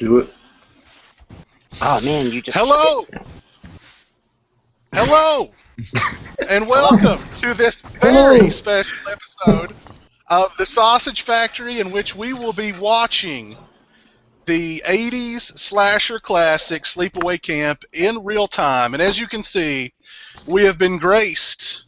Do it. Oh man, you just Hello! Hello! And welcome to this very special episode of The Sausage Factory, in which we will be watching the 80s slasher classic Sleepaway Camp in real time. And as you can see, we have been graced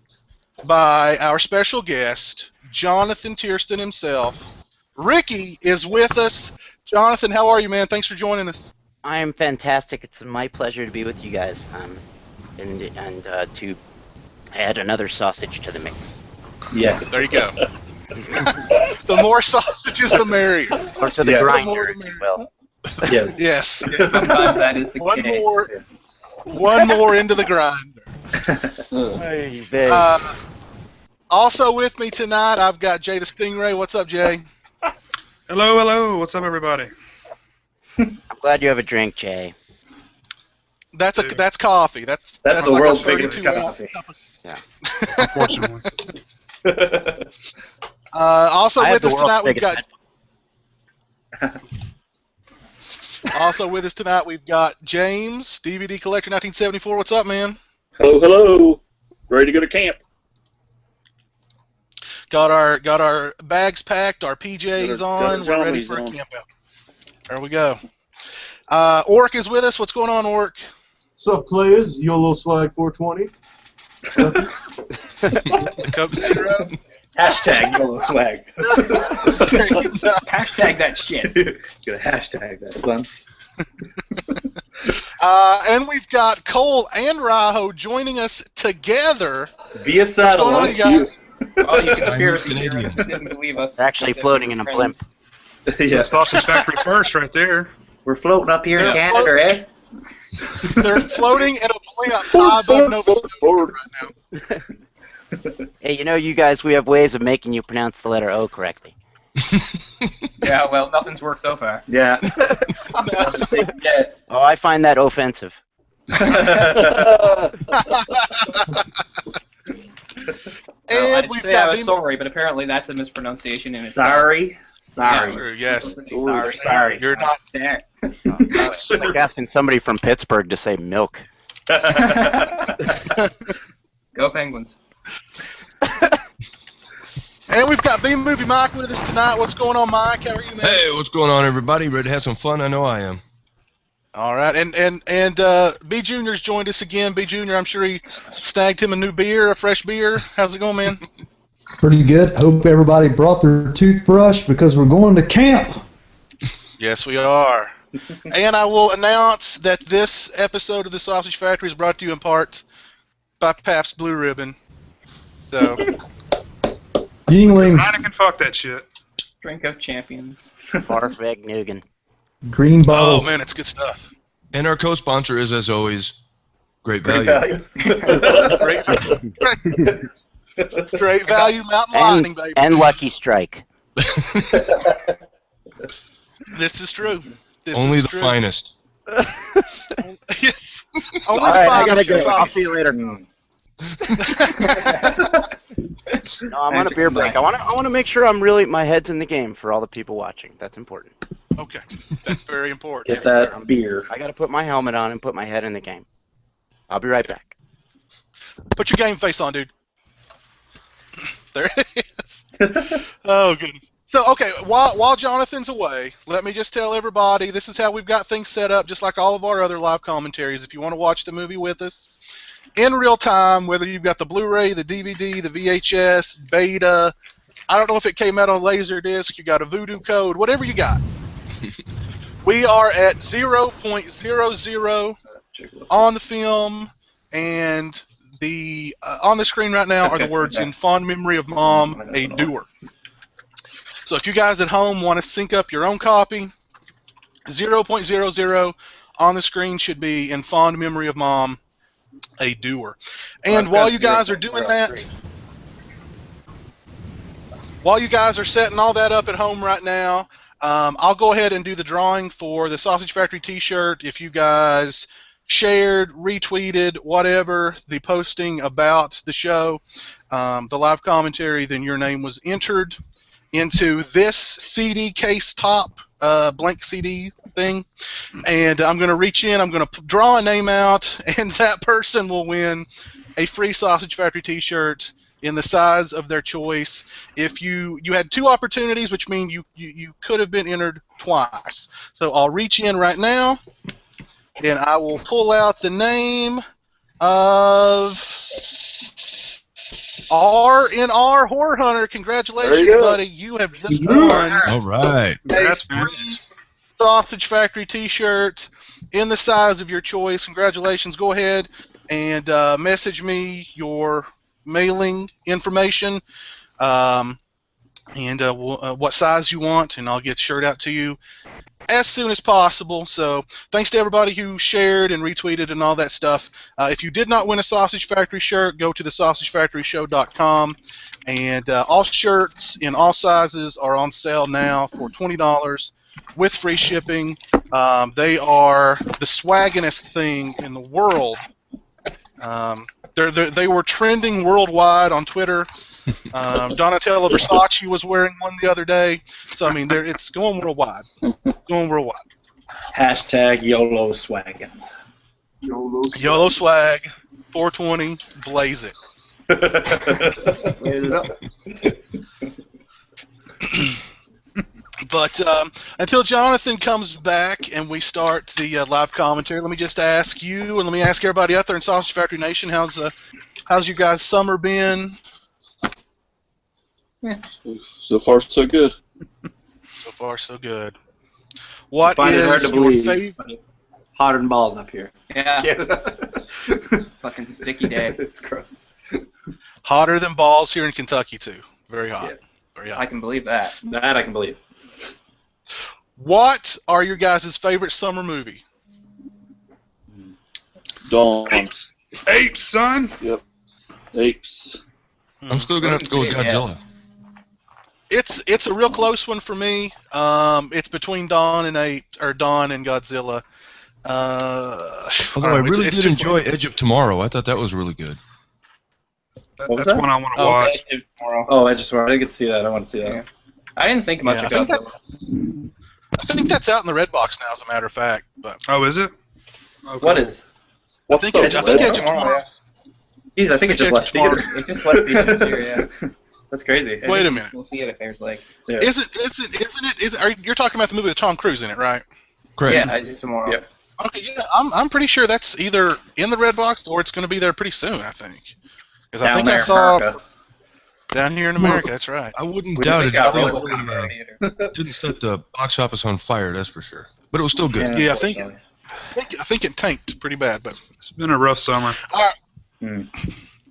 by our special guest, Jonathan Tiersten himself. Ricky is with us. Jonathan, how are you, man? Thanks for joining us. I am fantastic. It's my pleasure to be with you guys, and to add another sausage to the mix. Yes. There you go. The more sausages, the merrier. Or to the grinder, if you will. Yeah. Yes. Sometimes that is the One case. One more into the grinder. Hey, babe. Also with me tonight, I've got Jay the Stingray. What's up, Jay? Hello, hello. What's up, everybody? I'm glad you have a drink, Jay. That's coffee. That's the like world's a biggest 32 coffee. Yeah. Unfortunately. Also I have with the us world's tonight, we've biggest got. Also with us tonight, we've got James, DVD Collector 1974. What's up, man? Hello, hello. Ready to go to camp. Got our bags packed, our PJs on. got our We're ready jammies for a on. camp out. There we go. Orc is with us. What's going on, Orc? What's up, players? YOLO Swag 420. The Coke Zero. Hashtag YOLO swag. Hashtag that shit. Gotta hashtag that, son. And we've got Cole and Raho joining us together. Via What's going on, you satellite. guys? All you conspiracy Canadian. theorists didn't believe us. They're actually floating in a blimp. Yeah. Sausage Factory first, right there. We're floating up here in Yeah. Canada, eh? They're floating in a blimp high above Nova Scotia right now. Hey, you know, you guys, we have ways of making you pronounce the letter O correctly. Yeah, well, nothing's worked so far. Yeah. Yeah. Oh, I find that offensive. And I'd we've say got I was Beam- sorry, but apparently that's a mispronunciation in itself. Sorry. Sorry. True, yes. Ooh, sorry. You're not. There. It's like asking somebody from Pittsburgh to say milk. Go Penguins. And we've got B Movie Mike with us tonight. What's going on, Mike? How are you, man? Hey, what's going on, everybody? Ready to have some fun? I know I am. All right, and B Junior's joined us again. B Junior, I'm sure he snagged him a new beer, a fresh beer. How's it going, man? Pretty good. Hope everybody brought their toothbrush because we're going to camp. Yes, we are. And I will announce that this episode of the Sausage Factory is brought to you in part by Pabst Blue Ribbon. So, Yingling, Heineken, fuck that shit. Drink of champions. Farfeg Nugan. green oh bottles. man, it's good stuff. And our co-sponsor is, as always, Great Value. Great value. Great value, Mountain Lightning, baby. And Lucky Strike. This is true. This Only is the true. finest. Yes. Only All the right, I gotta finest go. for I'll sausage. see you later. No, I'm on a beer break. I want to make sure my head's in the game for all the people watching. That's important. Okay, that's very important. Get Yes, sir. that beer. I got to put my helmet on and put my head in the game. I'll be right back. Put your game face on, dude. There it is. Oh, goodness. So, okay, while Jonathan's away, let me just tell everybody, this is how we've got things set up, just like all of our other live commentaries. If you want to watch the movie with us in real time, whether you've got the Blu-ray, the DVD, the VHS, beta, I don't know if it came out on Laserdisc, you got a voodoo code, whatever you got. We are at 0.00 on the film, and the on the screen right now are the words "In fond memory of Mom, a doer." So if you guys at home want to sync up your own copy, 0.00 on the screen should be "In fond memory of Mom, a doer." And while you guys are doing that, while you guys are setting all that up at home right now, I'll go ahead and do the drawing for the Sausage Factory t-shirt. If you guys shared, retweeted, whatever, the posting about the show, the live commentary, then your name was entered into this CD case top, blank CD thing, and I'm going to reach in. I'm going to draw a name out, and that person will win a free Sausage Factory T-shirt in the size of their choice. If you had 2 opportunities, which means you could have been entered twice. So I'll reach in right now, and I will pull out the name of R&R Horror Hunter. Congratulations, buddy. You have just won All right. That's a great. free Sausage Factory T-shirt in the size of your choice. Congratulations. Go ahead and message me your mailing information and what size you want, and I'll get the shirt out to you as soon as possible. So thanks to everybody who shared and retweeted and all that stuff. If you did not win a Sausage Factory shirt, go to thesausagefactoryshow.com, and all shirts in all sizes are on sale now for $20 with free shipping. They are the swagginest thing in the world. They were trending worldwide on Twitter. Donatella Versace was wearing one the other day. So, I mean, it's going worldwide. Going worldwide. Hashtag YOLO Swaggins. YOLO swag, 420, blaze it. Raise it up. But until Jonathan comes back and we start the live commentary, let me just ask you, and let me ask everybody out there in Sausage Factory Nation, how's your guys' summer been? So far, so good. So far, so good. What Find it hard is to your believe. favorite? Hotter than balls up here. Yeah. Fucking sticky day. It's gross. Hotter than balls here in Kentucky, too. Very hot. Yeah. Very I hot. can believe that. That I can believe. What are your guys' favorite summer movie? Dawn. Apes, son. Apes. I'm still gonna have to go with Yeah. Godzilla. It's a real close one for me. It's between Dawn and Godzilla. Although I really it's did just- enjoy Edge of Tomorrow. I thought that was really good. That's was that? one I want to Oh, watch. okay, tomorrow. Oh, I didn't see that. I want to see that. Yeah. I didn't think much Yeah, of I think Godzilla. I think that's out in the red box now, as a matter of fact. But Oh, is it? Okay. What is? I think Edge of Tomorrow. Jeez, I think it just left Tomorrow. theater. It's just left theaters here, yeah. That's crazy. Wait a minute. We'll see it, there's like. Yeah. Isn't it? You're talking about the movie with Tom Cruise in it, right? Correct. Yeah, I do tomorrow. Yep. Okay, yeah, I'm pretty sure that's either in the red box or it's going to be there pretty soon. I think. Because I Down think there I in saw America. down here in America. That's right. I wouldn't We doubt just it. got I really think lucky. it didn't set the box office on fire, that's for sure. But it was still good. Yeah, I think it tanked pretty bad, but It's been a rough summer.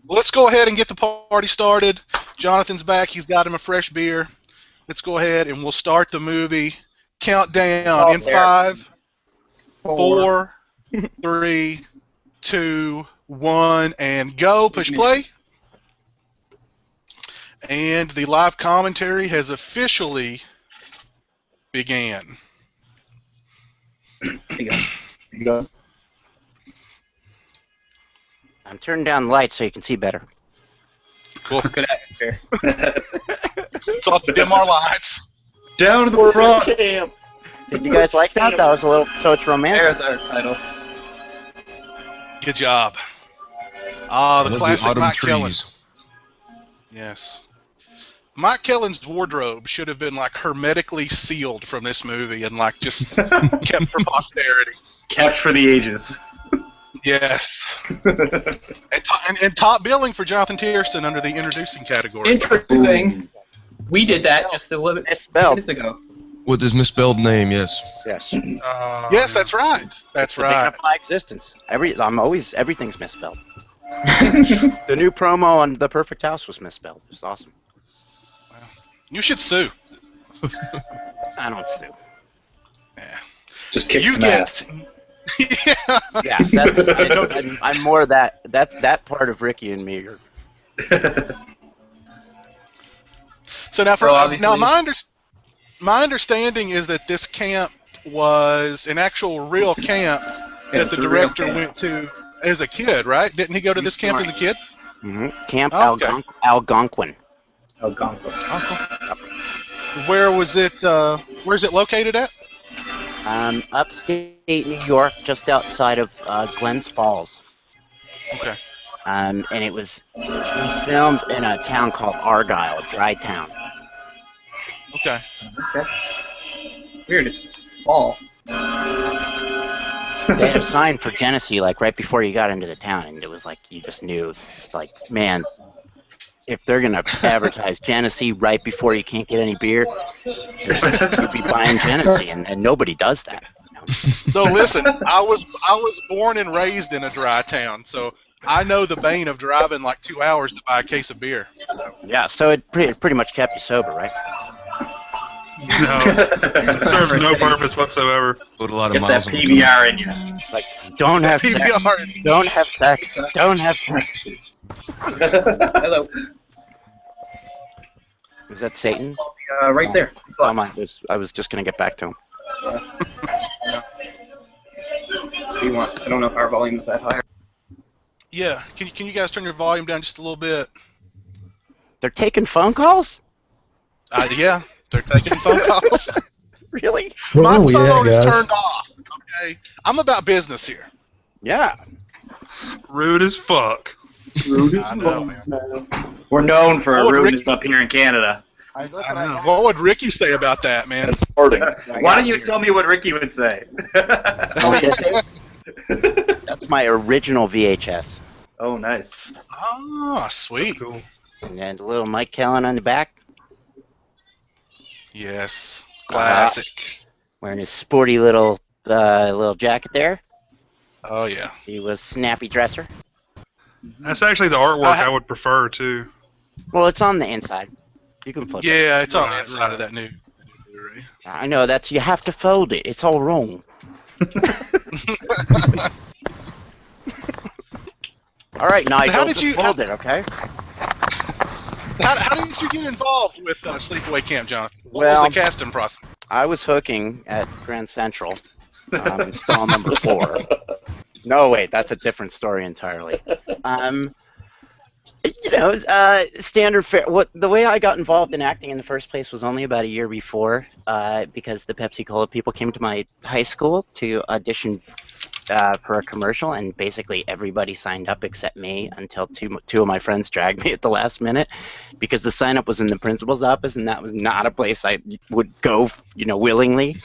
let's go ahead and get the party started. Jonathan's back. He's got him a fresh beer. Let's go ahead and we'll start the movie. Countdown in 5, 4, 3, 2, 1, and go. Push play. And the live commentary has officially began. I'm turning down the lights so you can see better. Cool. Good atmosphere. Let's all dim our lights. Down to the front. Camp. Did you guys like that? That was a little, so it's romantic. There's our title. Good job. Ah, the Love classic autumn Mike Kellen. trees. Yes. Mike Kellen's wardrobe should have been like hermetically sealed from this movie and like just kept for posterity. Kept for the ages. Yes. and top billing for Jonathan Tiersten under the introducing category. Introducing. We did that just a little bit Misspelled. minutes ago. With his misspelled name, yes. Yes. Yes, that's right. That's Picking right. up my existence. Everything's misspelled. The new promo on The Perfect House was misspelled. It was awesome. You should sue. I don't sue. Just kick You some get. ass. Yeah. Yeah, I'm more that part of Ricky and me. So now, So obviously- my understanding is that this camp was an actual real camp that the it's a real director camp. went to as a kid, right? Didn't he go to this camp as a kid? Mm-hmm. Camp Oh, okay. Algonquin. Algonquin. Where was it? Where's it located at? Upstate New York, just outside of Glens Falls. Okay. And we filmed in a town called Argyle, a dry town. Okay. Okay. Weird. It's fall. They had a sign for Genesee, like right before you got into the town, and it was like you just knew, like, man, if they're gonna advertise Genesee right before you can't get any beer, you'd be buying Genesee, and nobody does that. You know? So listen, I was born and raised in a dry town, so I know the bane of driving like 2 hours to buy a case of beer. So. Yeah, so it pretty much kept you sober, right? No, it serves no purpose whatsoever. Put a lot of Get that miles on the PBR in you. Like, don't have sex, PBR. don't have sex, don't have sex. Hello. Is that Satan? Right there. Oh my! I was just gonna get back to him. What do you want? I don't know if our volume is that high. Yeah. Can you guys turn your volume down just a little bit? They're taking phone calls? Yeah. They're taking phone calls. Really? My Oh, yeah, phone is guys. turned off. Okay. I'm about business here. Yeah. Rude as fuck. Rude as I know, fuck, man. We're known for Oh, rudeness Rick- up here in Canada. I know. What would Ricky say about that, man? And farting. Why don't you tell me what Ricky would say? That's my original VHS. Oh, nice. Ah, sweet. Cool. And a little Mike Kellen on the back, Yes. Classic. wearing his sporty little jacket there. Oh, yeah. He was snappy dresser. That's actually the artwork I would prefer too. Well, it's on the inside. You can flip it. Yeah, it's on the Right, inside right. of that new Blu-ray. I know, you have to fold it. It's all wrong. All right, Nigel, how did just you- fold it, okay? How did you get involved with Sleepaway Camp, Jonathan? What Well- was the casting process? I was hooking at Grand Central, install number 4. No, wait, that's a different story entirely. Standard fare. The way I got involved in acting in the first place was only about a year before, because the Pepsi Cola people came to my high school to audition for a commercial, and basically everybody signed up except me until two of my friends dragged me at the last minute, because the sign up was in the principal's office, and that was not a place I would go, willingly.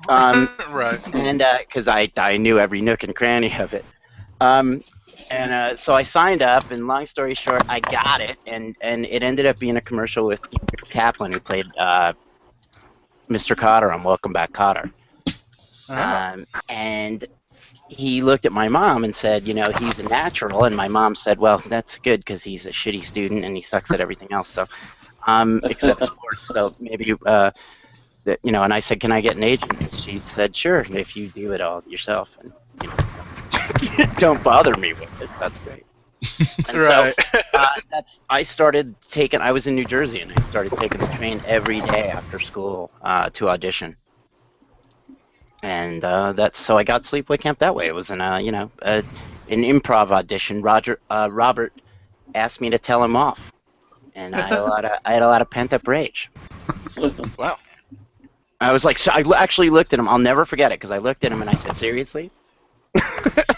Right. And because I knew every nook and cranny of it. So I signed up, and long story short, I got it, and it ended up being a commercial with Kaplan, who played Mr. Cotter on Welcome Back, Cotter. And he looked at my mom and said, he's a natural, and my mom said, well, that's good because he's a shitty student and he sucks at everything else, so except sports, so maybe and I said, can I get an agent? And she said, sure, if you do it all yourself, and don't bother me with it. That's great. And Right. So, I was in New Jersey, and I started taking the train every day after school to audition. And so I got Sleepaway Camp that way. It was an improv audition. Robert asked me to tell him off, and I had a lot of pent up rage. Wow. I was like, so I actually looked at him. I'll never forget it, because I looked at him and I said, seriously?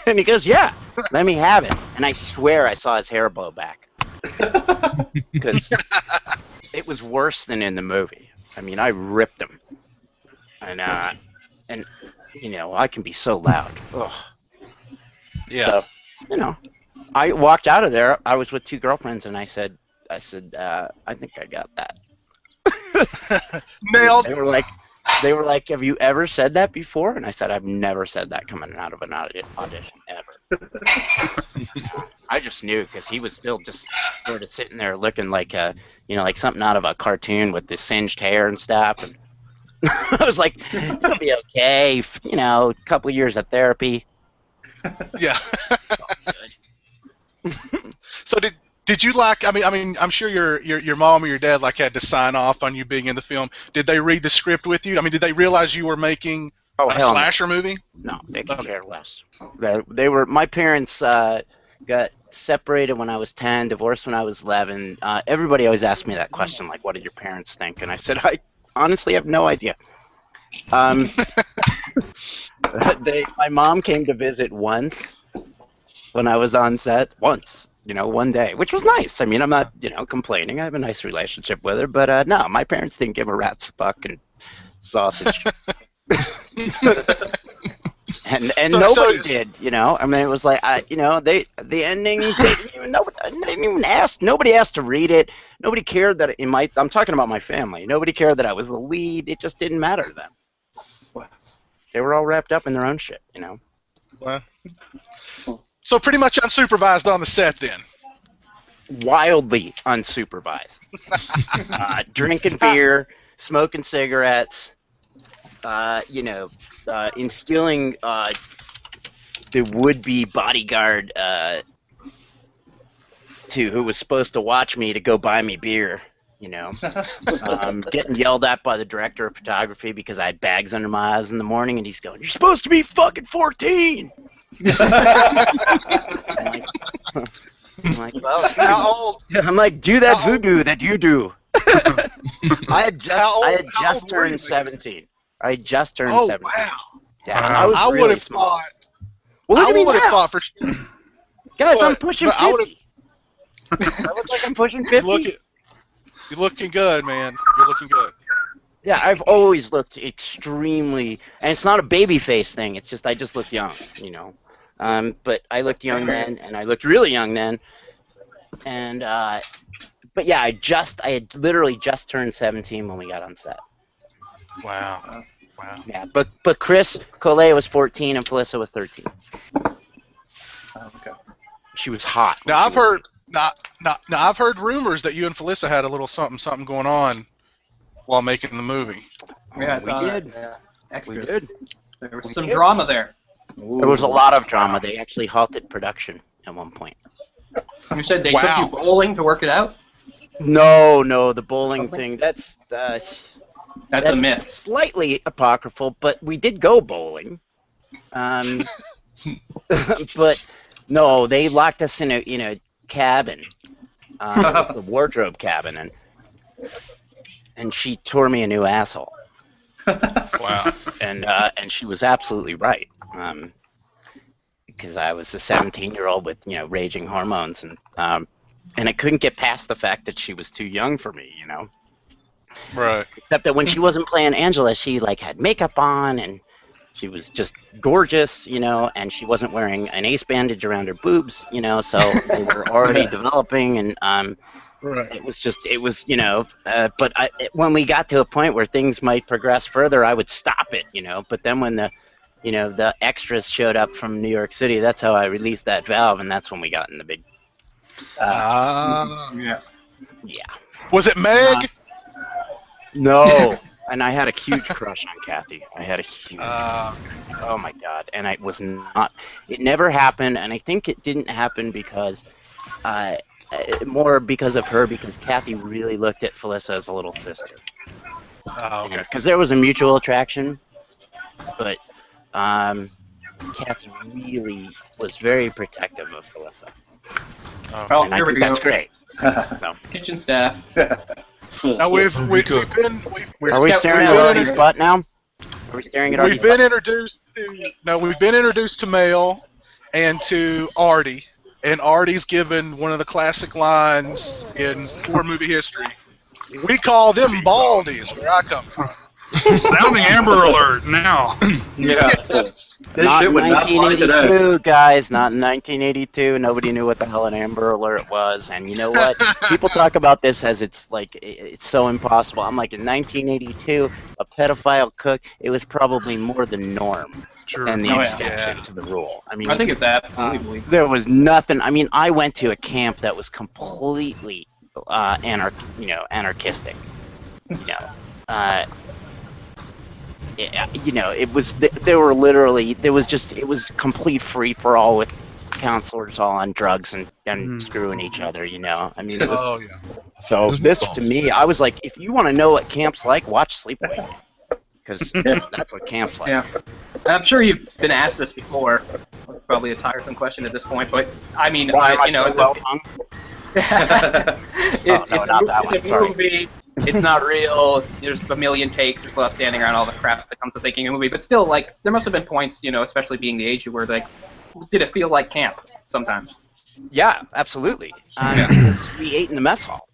And he goes, yeah, let me have it. And I swear I saw his hair blow back. Because it was worse than in the movie. I mean, I ripped him. And I can be so loud. Ugh. Yeah. So, I walked out of there. I was with 2 girlfriends, and I said, I think I got that. Nailed. They were like, have you ever said that before? And I said, I've never said that coming out of an audition, ever. I just knew, because he was still just sort of sitting there looking like like something out of a cartoon with this singed hair and stuff. And I was like, it'll be okay, a couple of years of therapy. Yeah. So did you I mean, I'm sure your mom or your dad had to sign off on you being in the film. Did they read the script with you? I mean, did they realize you were making a slasher movie? No, they could care less. My parents got separated when I was 10, divorced when I was 11. Everybody always asked me that question, like, what did your parents think? And I said, I honestly have no idea. My mom came to visit once when I was on set. Once, one day, which was nice. I mean, I'm not, complaining. I have a nice relationship with her, but no, my parents didn't give a rat's fucking sausage. And So nobody it's- did, I mean, it was like, the ending, they didn't even ask. Nobody asked to read it. Nobody cared that I'm talking about my family. Nobody cared that I was the lead. It just didn't matter to them. They were all wrapped up in their own shit, Well, so pretty much unsupervised on the set then. Wildly unsupervised. Drinking beer, smoking cigarettes, instilling the would-be bodyguard who was supposed to watch me to go buy me beer, getting yelled at by the director of photography because I had bags under my eyes in the morning, and he's going, "You're supposed to be fucking 14!" I'm like, well, How old? I'm like, do that How old- voodoo that you do. I had How old just were you, turned 17. I just turned Oh 17. wow! Yeah, I was I would really have small. thought. Well, look I at me would have now. thought for sure. Guys, I'm but- pushing but I would've- 50. I look like I'm pushing 50. You're looking good, man. You're looking good. Yeah, I've always looked extremely, and it's not a baby face thing. It's just I just look young, But I looked young then, and I looked really young then, and but yeah, I had literally just turned 17 when we got on set. Wow. Wow. Yeah, but Chris Collet was 14 and Felissa was 13. Okay. She was hot. Now I've heard I've heard rumors that you and Felissa had a little something going on while making the movie. Yeah, I saw we that. did. Yeah. We Extras. did. There was some drama there. There was a lot of drama. They actually halted production at one point. You said they Wow. took you bowling to work it out? No, the bowling thing. That's That's a myth. Slightly apocryphal, but we did go bowling. But no, they locked us in a cabin. It was the wardrobe cabin, and she tore me a new asshole. Wow. And she was absolutely right. Because I was a 17-year-old with raging hormones, and I couldn't get past the fact that she was too young for me, Right. Except that when she wasn't playing Angela, she had makeup on, and she was just gorgeous, and she wasn't wearing an ace bandage around her boobs, so they were already developing, and Right. it was but when we got to a point where things might progress further, I would stop it, but then when the extras showed up from New York City, that's how I released that valve, and that's when we got in the big, Yeah. yeah. Was it Meg? No, and I had a huge crush on Kathy. I had a huge, Uh, oh my God, and it never happened, and I think it didn't happen because, more because of her, because Kathy really looked at Felissa as a little sister. okay. Because there was a mutual attraction, but Kathy really was very protective of Felissa, Oh, and I here we think go. that's great. So, Kitchen staff. Now we've been are we staring at we've been Artie's butt now? Are we staring at Artie's We've been butt? introduced to Mel and to Artie, and Artie's given one of the classic lines in horror movie history. We call them baldies where I come from. Sounding Amber Alert now. Yeah. This Not shit in would not fly today. 1982, guys. Not in 1982. Nobody knew what the hell an Amber Alert was. And you know what? People talk about this as it's so impossible. I'm like, in 1982, a pedophile cook, it was probably more the norm Sure. than the Oh, yeah. exception to the rule. I mean, I think it's absolutely. there was nothing. I mean, I went to a camp that was completely anarchistic. It was. There were literally. It was complete free for all with counselors all on drugs and screwing each other. I mean, it was. Oh yeah. So Those this meatballs. to me, I was like, if you want to know what camp's like, watch Sleepaway, because that's what camp's like. Yeah. And I'm sure you've been asked this before. It's probably a tiresome question at this point, but I mean, Why am I you know, so it's well hung? it's no, not that one, a sorry. movie it's not real. There's a million takes. There's a lot of standing around all the crap that comes with making a movie. But still, like, there must have been points, especially being the age you were, like, did it feel like camp sometimes? Yeah, absolutely. We ate in the mess hall.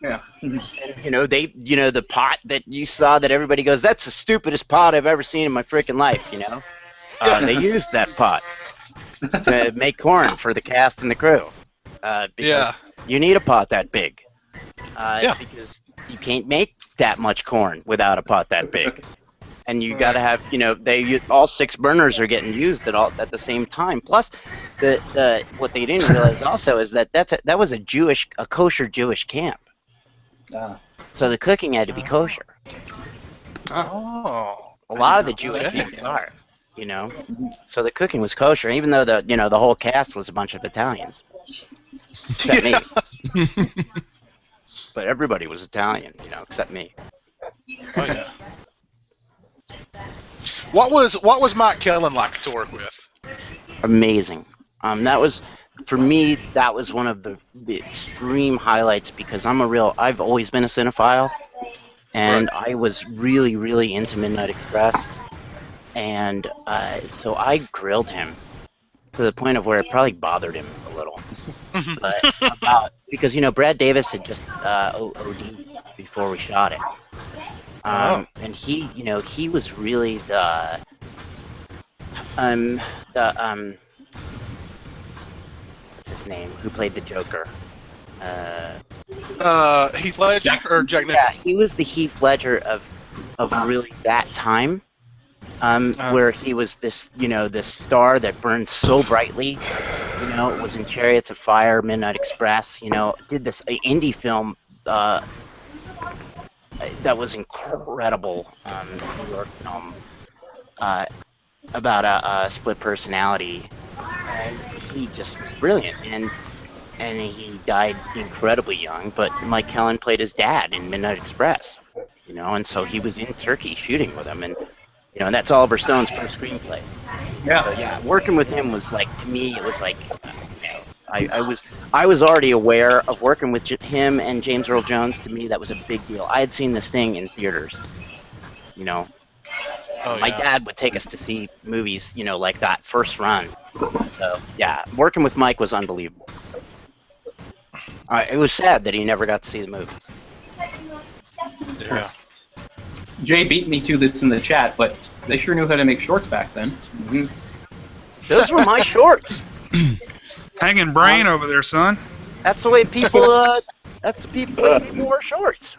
Yeah. And, the pot that you saw that everybody goes, that's the stupidest pot I've ever seen in my freaking life, They used that pot to make corn for the cast and the crew. Because you need a pot that big. Because you can't make that much corn without a pot that big. And you got to have, all 6 burners are getting used at the same time. Plus, what they didn't realize also is that that was a kosher Jewish camp. So the cooking had to be kosher. Oh. A lot of the Jewish camps are, So the cooking was kosher, even though the whole cast was a bunch of Italians. Except me. But everybody was Italian, except me. Oh yeah. What was Mike Kellen like to work with? Amazing. For me, that was one of the extreme highlights because I've always been a cinephile, and I was really, really into Midnight Express, and so I grilled him to the point of where it probably bothered him a little. But because Brad Davis had just OD'd before we shot it, and he was really what's his name? Who played the Joker? Heath Ledger or Jack Nicholson? Yeah, he was the Heath Ledger of really that time, where he was this star that burned so brightly. It was in Chariots of Fire, Midnight Express. Did this indie film that was incredible, New York film about a split personality. And he just was brilliant, and he died incredibly young. But Mike Kellen played his dad in Midnight Express, and so he was in Turkey shooting with him, and that's Oliver Stone's first screenplay. Yeah. So, yeah, working with him was like, to me, it was like, I was already aware of working with him and James Earl Jones. To me, that was a big deal. I had seen this thing in theaters, My dad would take us to see movies, like that first run. So, yeah, working with Mike was unbelievable. It was sad that he never got to see the movies. Yeah. Jay beat me to this in the chat, but they sure knew how to make shorts back then. Mm-hmm. Those were my shorts. Hanging brain over there, son. That's the way people. That's the way people wear shorts.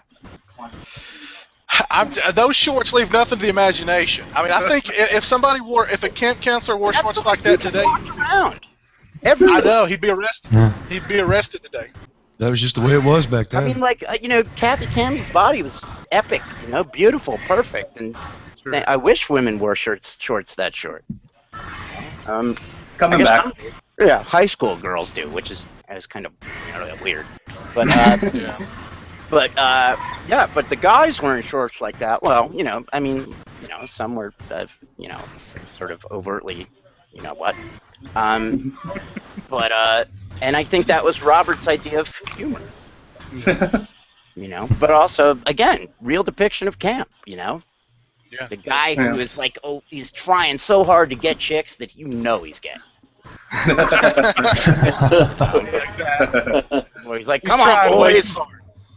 Those shorts leave nothing to the imagination. I mean, I think if a camp counselor wore shorts like that today, around. I know he'd be arrested. He'd be arrested today. That was just the way it was back then. I mean, Kathy Cammy's body was epic. Beautiful, perfect, and I wish women wore shorts that short. Coming back. Yeah, high school girls do, which is kind of weird. But But the guys wearing shorts like that. Well, some were, sort of overtly, and I think that was Robert's idea of humor. But also, again, real depiction of camp. Yeah. The guy who is like, he's trying so hard to get chicks that he's gay. He's like, come on, boys.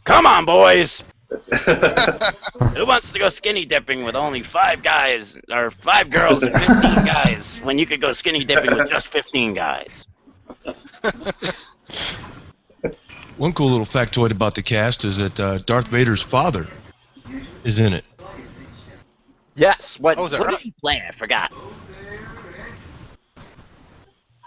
Come on, boys! Who wants to go skinny dipping with only 5 guys, or 5 girls and 15 guys, when you could go skinny dipping with just 15 guys? One cool little factoid about the cast is that Darth Vader's father is in it. Yes. What right? did he play? I forgot.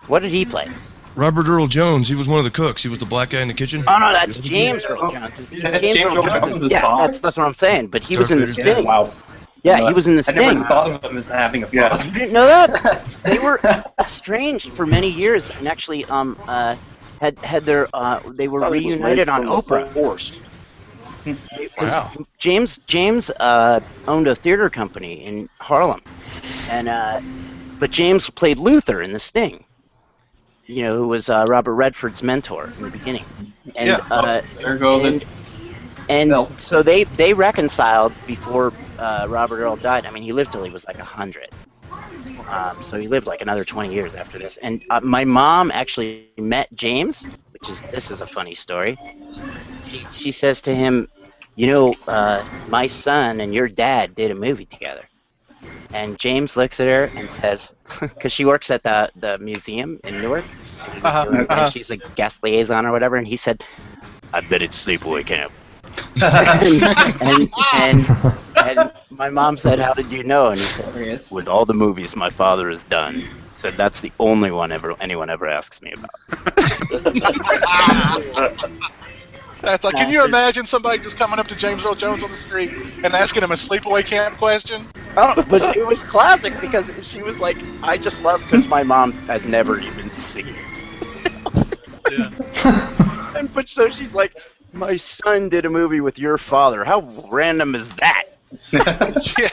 What did he play? Robert Earl Jones. He was one of the cooks. He was the black guy in the kitchen. Oh no, that's James Earl Jones. James Earl Jones. Yeah, that's what I'm saying. But he was in the Sting. Wow. Yeah, he was in the Sting. I never thought of him as having a father. You didn't know that? They were estranged for many years, and actually, had their they were reunited on Oprah. Wow. James owned a theater company in Harlem, and but James played Luther in the Sting. Who was Robert Redford's mentor in the beginning. And, there go And No. so they reconciled before Robert Earl died. I mean, he lived till he was like 100. So he lived like another 20 years after this. And my mom actually met James, this is a funny story. She says to him, you know, my son and your dad did a movie together. And James looks at her and says, because she works at the museum in Newark, and she's a guest liaison or whatever, and he said, I bet it's Sleepaway Camp. and my mom said, how did you know? And he said, with all the movies my father has done, said that's the only one anyone ever asks me about. That's like, can you imagine somebody just coming up to James Earl Jones on the street and asking him a Sleepaway Camp question? Oh, but it was classic because she was like, I just love because my mom has never even seen it. Yeah. But so she's like, my son did a movie with your father. How random is that? Yeah.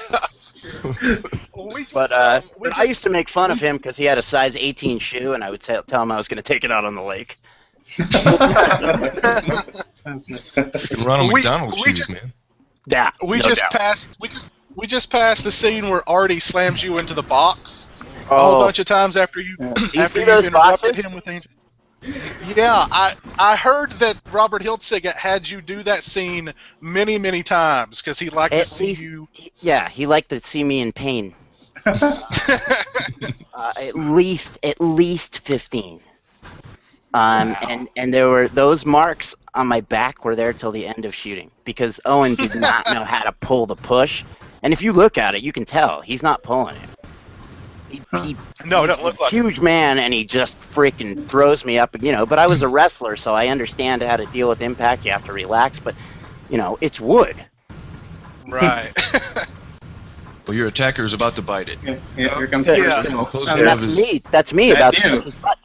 But I used to make fun of him because he had a size 18 shoe, and I would tell him I was going to take it out on the lake. Ronald McDonald shoes, man. Yeah, we just passed the scene where Artie slams you into the box a whole bunch of times after you've interrupted him with Angel. Yeah, I heard that Robert Hiltzik had you do that scene many, many times because he liked to see you. Yeah, he liked to see me in pain. At least 15. And there were those marks on my back were there till the end of shooting because Owen did not know how to pull the push. And if you look at it, you can tell he's not pulling it. No, it doesn't look like huge man, and he just freaking throws me up. You know, but I was a wrestler, so I understand how to deal with impact. You have to relax, but you know, it's wood. Right. Well, your attacker is about to bite it. Yeah, here comes That's me about to touch his butt.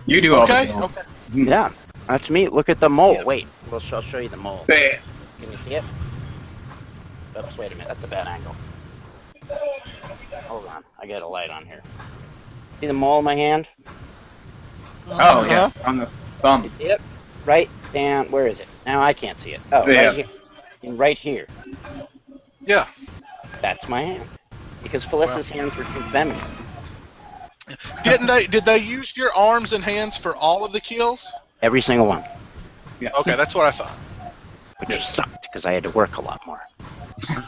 You do all okay. the kills. Okay. Yeah, that's me. Look at the mole. Wait, I'll show you the mole. Bam. Can you see it? Oops, wait a minute. That's a bad angle. Hold on. I got a light on here. See the mole in my hand? Oh, yeah. On the thumb. You see it? Right down. Where is it? Now I can't see it. Oh, Yeah. right here. And right here. Yeah. That's my hand. Because Felicia's hands were too feminine. Did they use your arms and hands for all of the kills? Every single one. Yeah. Okay, that's what I thought. Which sucked because I had to work a lot more.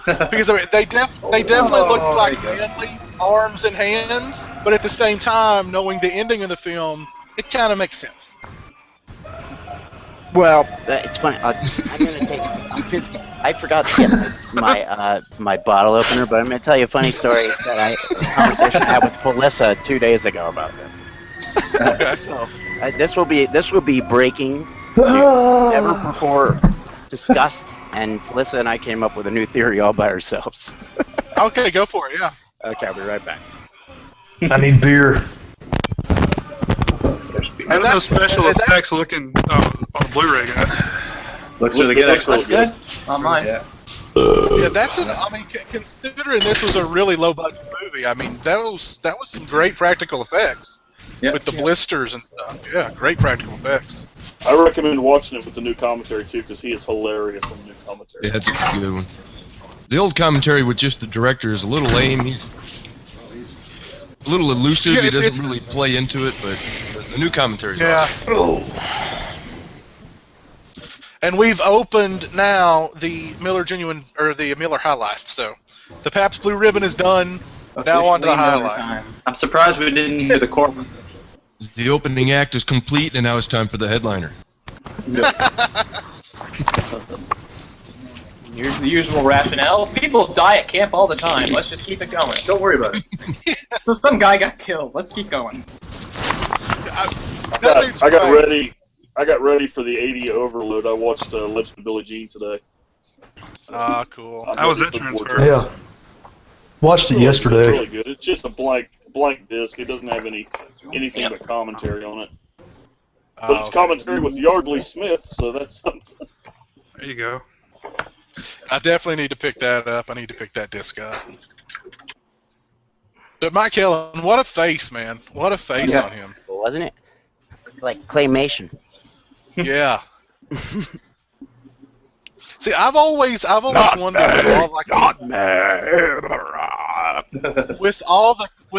Because I mean, they definitely looked like manly arms and hands, but at the same time, knowing the ending of the film, it kind of makes sense. Well, it's funny. I'm gonna take. I forgot to get my bottle opener, but I'm gonna tell you a funny story a conversation I had with Felissa 2 days ago about this. Okay. So this will be breaking, never before discussed, and Felissa and I came up with a new theory all by ourselves. Okay, go for it. Yeah. Okay, I'll be right back. I need beer. And those special effects looking on the Blu-ray, guys. Looks really good. Looks good. On mine. Yeah. Yeah, I mean, considering this was a really low-budget movie, I mean, that was some great practical effects with the blisters and stuff. Yeah, great practical effects. I recommend watching it with the new commentary too, because he is hilarious on the new commentary. Yeah, that's a good one. The old commentary with just the director is a little lame. He's a little elusive. Yeah, he doesn't really play into it, but the new commentary is awesome. And we've opened now the Miller Genuine or the Miller High Life. So the Pabst Blue Ribbon is done. Now on to the High Life. I'm surprised we didn't hear the chorus. The opening act is complete, and now it's time for the headliner. Here's the usual rationale. People die at camp all the time. Let's just keep it going. Don't worry about it. So some guy got killed. Let's keep going. I got ready for the 80 overload. I watched Legend of Billie Jean today. Ah, cool. How was that transfer? Yeah. Watched it yesterday. It's really good. It's just a blank disc. It doesn't have anything but commentary on it. But it's commentary with Yardley Smith, so that's something. There you go. I definitely need to pick that up. I need to pick that disc up. But Mike Helen, what a face, man. What a face on him. Wasn't it? Like claymation. Yeah. See, I've always wondered with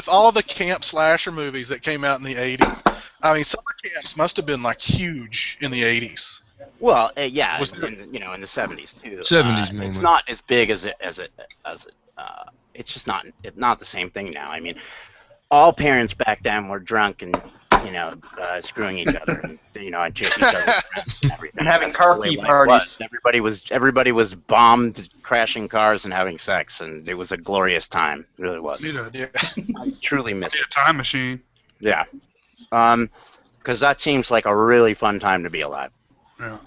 all the camp slasher movies that came out in the 80s. I mean, summer camps must have been like huge in the 80s. Well, yeah, in the 70s too. 70s mainly. It's not as big as it. It's just not the same thing now. I mean, all parents back then were drunk and screwing each other and and chasing each other and everything. And having car key parties. Everybody was bombed, crashing cars and having sex, and it was a glorious time. It really was. Yeah. I truly miss it. A time machine. Yeah. Because that seems like a really fun time to be alive. Yeah.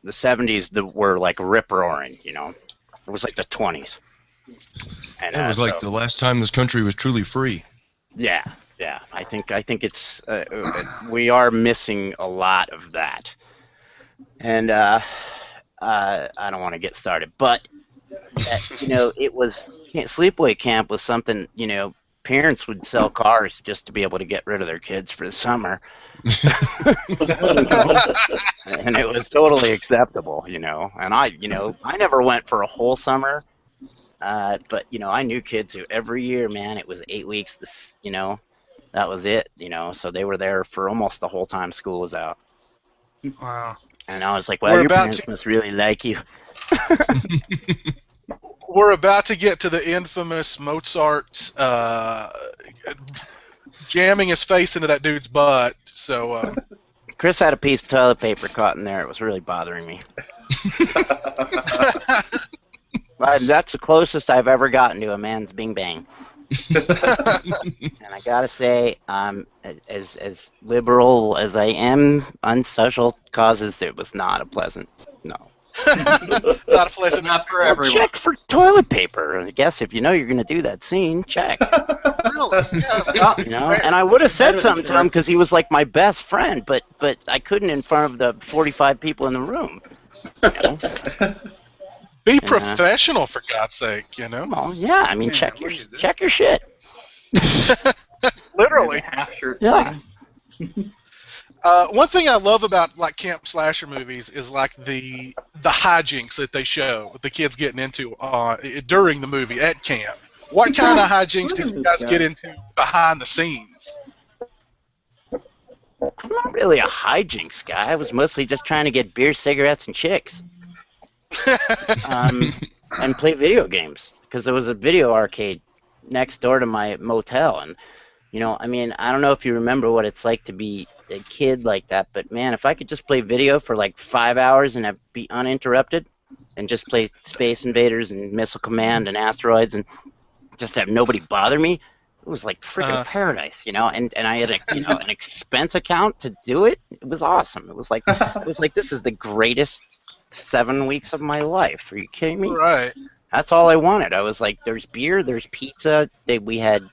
The 70s were like rip-roaring, It was like the 20s. And, it was like the last time this country was truly free. Yeah. I think it's we are missing a lot of that. And I don't want to get started, but it was sleepaway camp was something, parents would sell cars just to be able to get rid of their kids for the summer. And it was totally acceptable, And I never went for a whole summer, but I knew kids who every year, man, it was 8 weeks. That was it, So they were there for almost the whole time school was out. Wow. And I was like, well, your parents must really like you. We're about to get to the infamous Mozart jamming his face into that dude's butt. So Chris had a piece of toilet paper caught in there. It was really bothering me. That's the closest I've ever gotten to a man's bing bang. And I gotta say, as liberal as I am on social causes, it was not a pleasant. No. Not a pleasant. Not for everyone. Check for toilet paper. I guess if you're gonna do that scene, check. Really? Yeah. And I would have said something to him because he was like my best friend, but I couldn't in front of the 45 people in the room. Be professional, for God's sake, Well, yeah. I mean, check your shit. Literally. Yeah. One thing I love about like camp slasher movies is like the hijinks that they show with the kids getting into during the movie at camp. What kind of hijinks did you guys get into behind the scenes? I'm not really a hijinks guy. I was mostly just trying to get beer, cigarettes, and chicks. And play video games because there was a video arcade next door to my motel, and I mean, I don't know if you remember what it's like to be a kid like that, but man, if I could just play video for like 5 hours and be uninterrupted and just play Space Invaders and Missile Command and Asteroids and just have nobody bother me, it was like freaking paradise, and I had an expense account to do it. It was awesome. It was like this is the greatest 7 weeks of my life. Are you kidding me? Right. That's all I wanted. I was like, there's beer, there's pizza. We had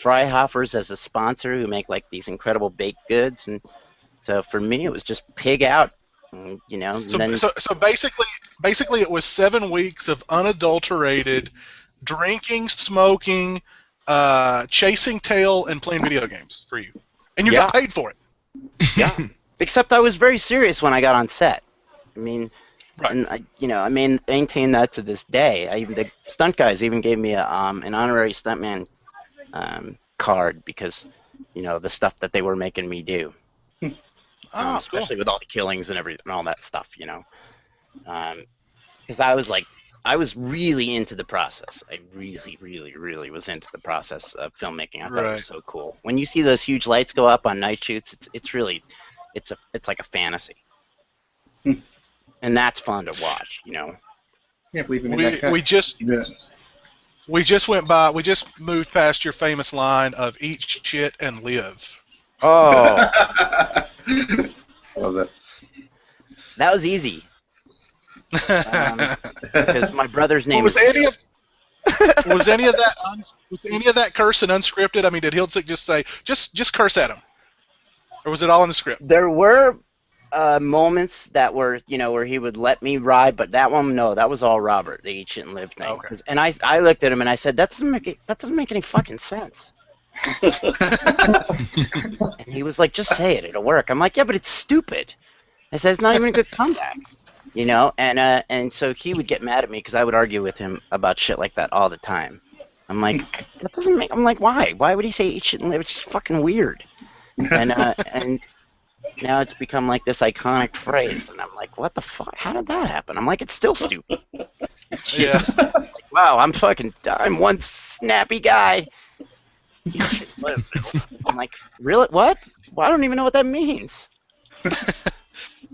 Freihofer's as a sponsor who make like these incredible baked goods, and so for me it was just pig out. So basically it was 7 weeks of unadulterated drinking, smoking, chasing tail, and playing video games for you, and you got paid for it. Yeah. Except I was very serious when I got on set. I mean, right. And I maintain that to this day. The stunt guys even gave me an honorary stuntman card because the stuff that they were making me do. Especially with all the killings and everything and all that stuff. Because I was really into the process. I really, really, really was into the process of filmmaking. I thought it was so cool. When you see those huge lights go up on night shoots, it's really, it's like a fantasy. And that's fun to watch, Can't believe we made that cut. We just moved past your famous line of eat shit and live. Oh. Love that. That was easy. Because my brother's name was any of that cursing unscripted? I mean, did Hiltzik just say just curse at him, or was it all in the script? There were moments that were where he would let me ride, but that one that was all Robert, the eat shit and live thing. Okay. And I looked at him and I said that doesn't make any fucking sense. And he was like, just say it, it'll work. I'm like, yeah, but it's stupid. I said it's not even a good comeback. You know, and so he would get mad at me because I would argue with him about shit like that all the time. I'm like, that doesn't make. I'm like, why? Why would he say eat shit and live? It's just fucking weird. And now it's become like this iconic phrase, and I'm like, what the fuck? How did that happen? I'm like, it's still stupid. Yeah. Like, wow, I'm one snappy guy. Eat shit and live. I'm like, really? What? Well, I don't even know what that means.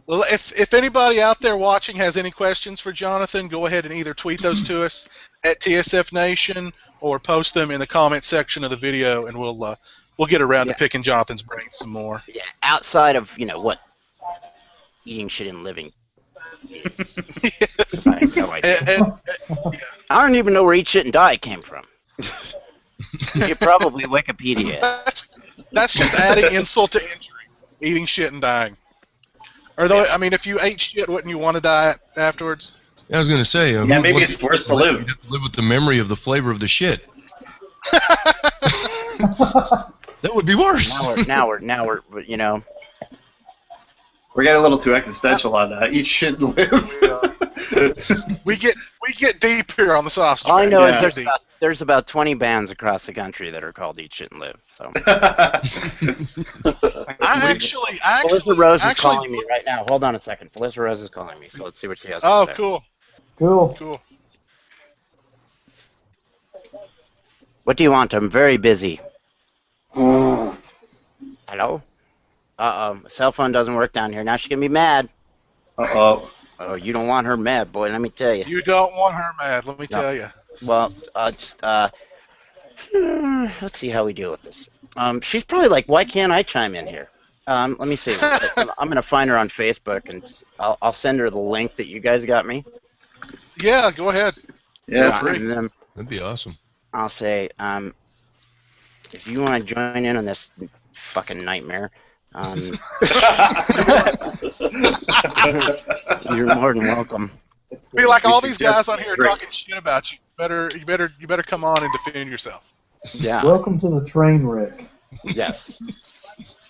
Well, if anybody out there watching has any questions for Jonathan, go ahead and either tweet those to us at TSF Nation or post them in the comment section of the video, and we'll get around to picking Jonathan's brain some more. Yeah, outside of what eating shit and living is. Yes. I have no idea. I don't even know where eat shit and die came from. You probably Wikipedia. That's just adding insult to injury. Eating shit and dying. Or though, I mean, if you ate shit, wouldn't you want to die afterwards? I was going to say, Yeah, maybe it's worse to live. You have to live with the memory of the flavor of the shit. That would be worse. Now we're We're getting a little too existential on that. Eat shit and live. we get deep here on the sausage. All I know Yeah. is there's about 20 bands across the country that are called Eat Shit and Live. So I actually, Felissa Rose is calling me right now. Hold on a second. Felissa Rose is calling me, so let's see what she has to say. Oh, Cool. What do you want? I'm very busy. Hello? Uh-oh. My cell phone doesn't work down here. Now she's going to be mad. Uh-oh. Oh, you don't want her mad, boy. Let me tell you. You don't want her mad, let me tell you. Well, let's see how we deal with this. She's probably like, why can't I chime in here? Let me see. I'm going to find her on Facebook, and I'll send her the link that you guys got me. Yeah, go ahead. Yeah, free. And then That'd be awesome. I'll say, if you want to join in on this fucking nightmare, you're more than welcome. Be like all these guys on here talking shit about you. You better come on and defend yourself. Yeah. Welcome to the train wreck. Yes.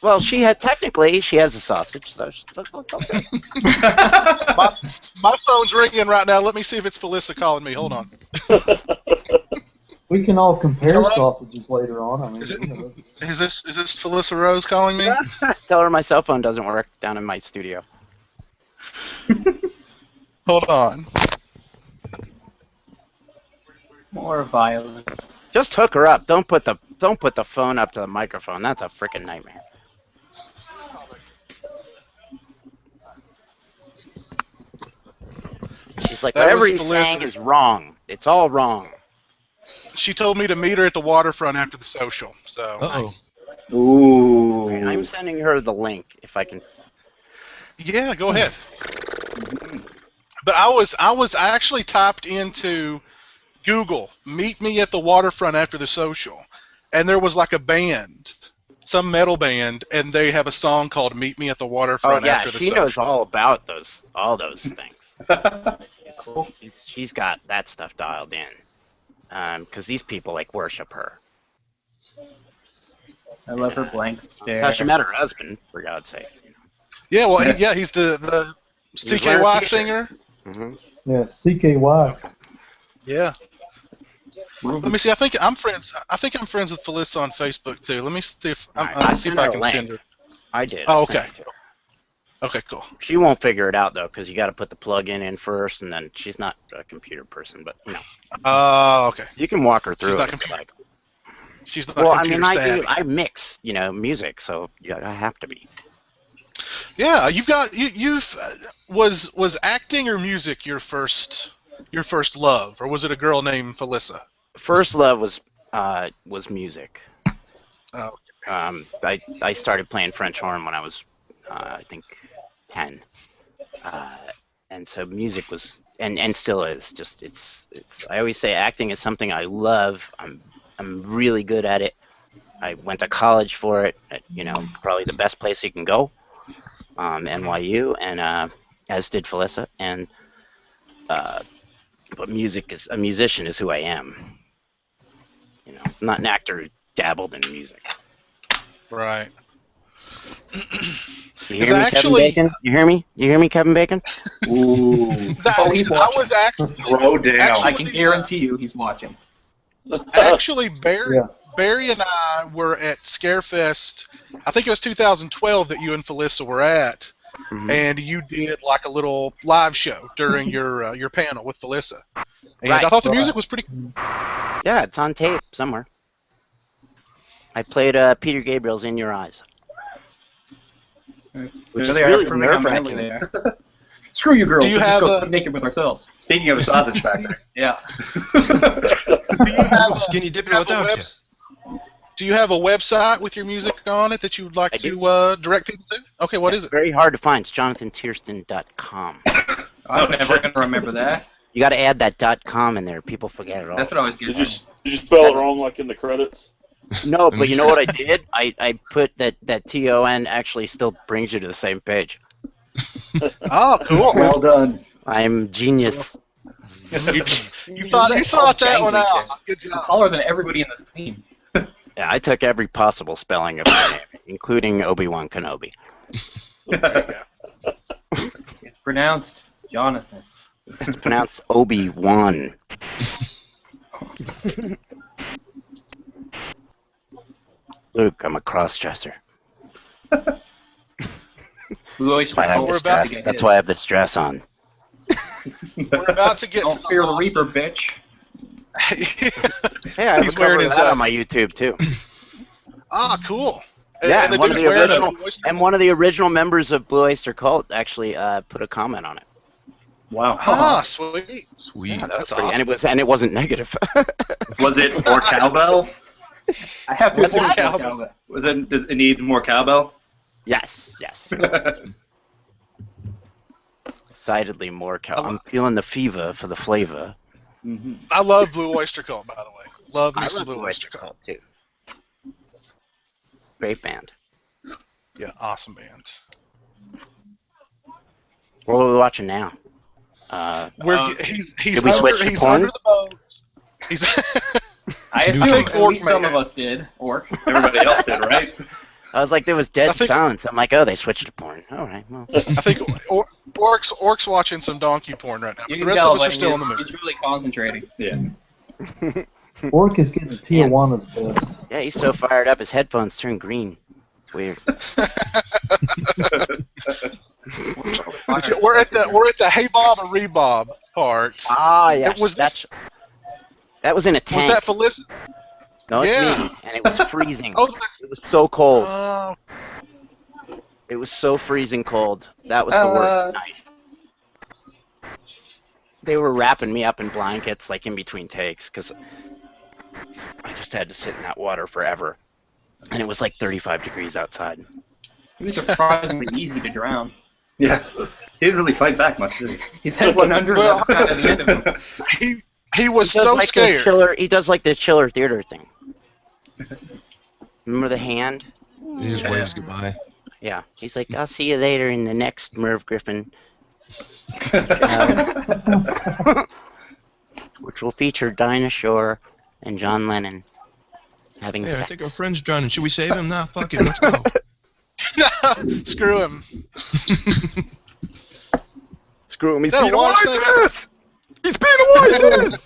Well, she has a sausage. So okay. My phone's ringing right now. Let me see if it's Felissa calling me. Hold on. We can all compare Hello? sausages later on. I mean, Is this Felissa Rose calling me? Tell her my cell phone doesn't work down in my studio. Hold on. More violence. Just hook her up. Don't put the phone up to the microphone. That's a freaking nightmare. She's like, That whatever was he's Felissa. saying is wrong. It's all wrong. She told me to meet her at the waterfront after the social. So. Uh-oh. Ooh. I'm sending her the link if I can. Yeah, go ahead. But I actually typed into Google, meet me at the waterfront after the social, and there was like a band, some metal band, and they have a song called "Meet Me at the Waterfront After the she Social." knows all about all those things. She's got that stuff dialed in, because these people like worship her. I love her blank stare. That's how she met her husband, for God's sakes. Yeah, well, he's the CKY singer. Mm-hmm. yeah, CKY. Yeah. Let me see. I think I'm friends with Felissa on Facebook too. Let me see if I see if sent her I a can link. send her. I did. Oh, I sent okay. it to her. Okay, cool. She won't figure it out though, because you got to put the plug-in in first, and then she's not a computer person. But Okay. you can walk her through. She's it not if you like. She's not Well, I computer mean, savvy. I mix, music, so I have to be. Yeah, was acting or music your first love, or was it a girl named Felissa? First love was music. Oh. I started playing French horn when I was I think 10, and so music was and still is just it's. I always say acting is something I love. I'm really good at it. I went to college for it. At, probably the best place you can go, NYU, and as did Felissa. And but a musician is who I am. I'm not an actor who dabbled in music. Right. You hear me, Kevin Bacon? You hear me? You hear me, Kevin Bacon? Ooh. I was actually Throw down. actually, I can guarantee you he's watching. Actually, Barry and I were at Scarefest. I think it was 2012 that you and Felissa were at, and you did like a little live show during your panel with Felissa. And I thought the music was pretty cool. Yeah, it's on tape somewhere. I played Peter Gabriel's "In Your Eyes," which is really nerve-wracking. Screw you, girls. Do you Let's have just go naked with ourselves? Speaking of a sausage factory. Yeah. Do you have Skinny dipping without you. Do you have a website with your music on it that you would like to direct people to? Okay, what is it? Very hard to find. It's jonathantiersten.com. I'm never going to remember that. You got to add that .com in there. People forget it all. That's what I always get. Did you spell it wrong like in the credits? No, but you know what I did? I put that TON actually still brings you to the same page. Oh, cool. Well done. I'm genius. You thought that one out. Good job. Taller than everybody in this team. Yeah, I took every possible spelling of my name, including Obi-Wan Kenobi. It's pronounced Jonathan. It's pronounced Obi-Wan. Luke, I'm a cross-dresser. That's why I have this dress. That's why I have this dress on. We're about to get Don't to fear the Reaper, bitch. Hey, I have a cover of that on my YouTube too. Ah, cool. Yeah, and one of the original members of Blue Oyster Cult actually put a comment on it. Wow. Ah, sweet. Sweet. Yeah, That's pretty, awesome. and it wasn't negative. Was it more cowbell? I have to What's assume more it's more cowbell? cowbell. Was it? Does it needs more cowbell? Yes. Decidedly more I'm feeling the fever for the flavor. I love Blue Oyster Cult, by the way. Love me I some love Blue Oyster Cult. too. Great band. Yeah, awesome band. What are we watching now? He's did we switch to porn? under the boat. He's I assume at least some of us did. Orc. Everybody else did, right? I was like, there was dead silence. I'm like, oh, they switched to porn. All right, well. I think Orc's watching some donkey porn right now. But the rest of us are still in the movie. He's really concentrating. Yeah. Orc is getting Tijuana's best. Yeah, he's so fired up, his headphones turn green. It's weird. We're at the hey Bob and Rebob part. Ah, yeah. That was in a tank. Was that Felicity? No, it's me, and it was freezing. It was so cold. It was so freezing cold. That was the worst night. They were wrapping me up in blankets, like in between takes, because I just had to sit in that water forever. And it was like 35 degrees outside. He was surprisingly easy to drown. Yeah. He didn't really fight back much, did he? He's head 100. That was kind of the end of him. He was so scared. He does like the Chiller Theater thing. Remember the hand? He just waves goodbye. Yeah. He's like, I'll see you later in the next Merv Griffin. Which will feature Dinah Shore and John Lennon having sex. I think our friend's drowning. Should we save him? Nah, fuck it. Let's go. Screw him. Screw him. He's being a wise ass. He's being a wise ass.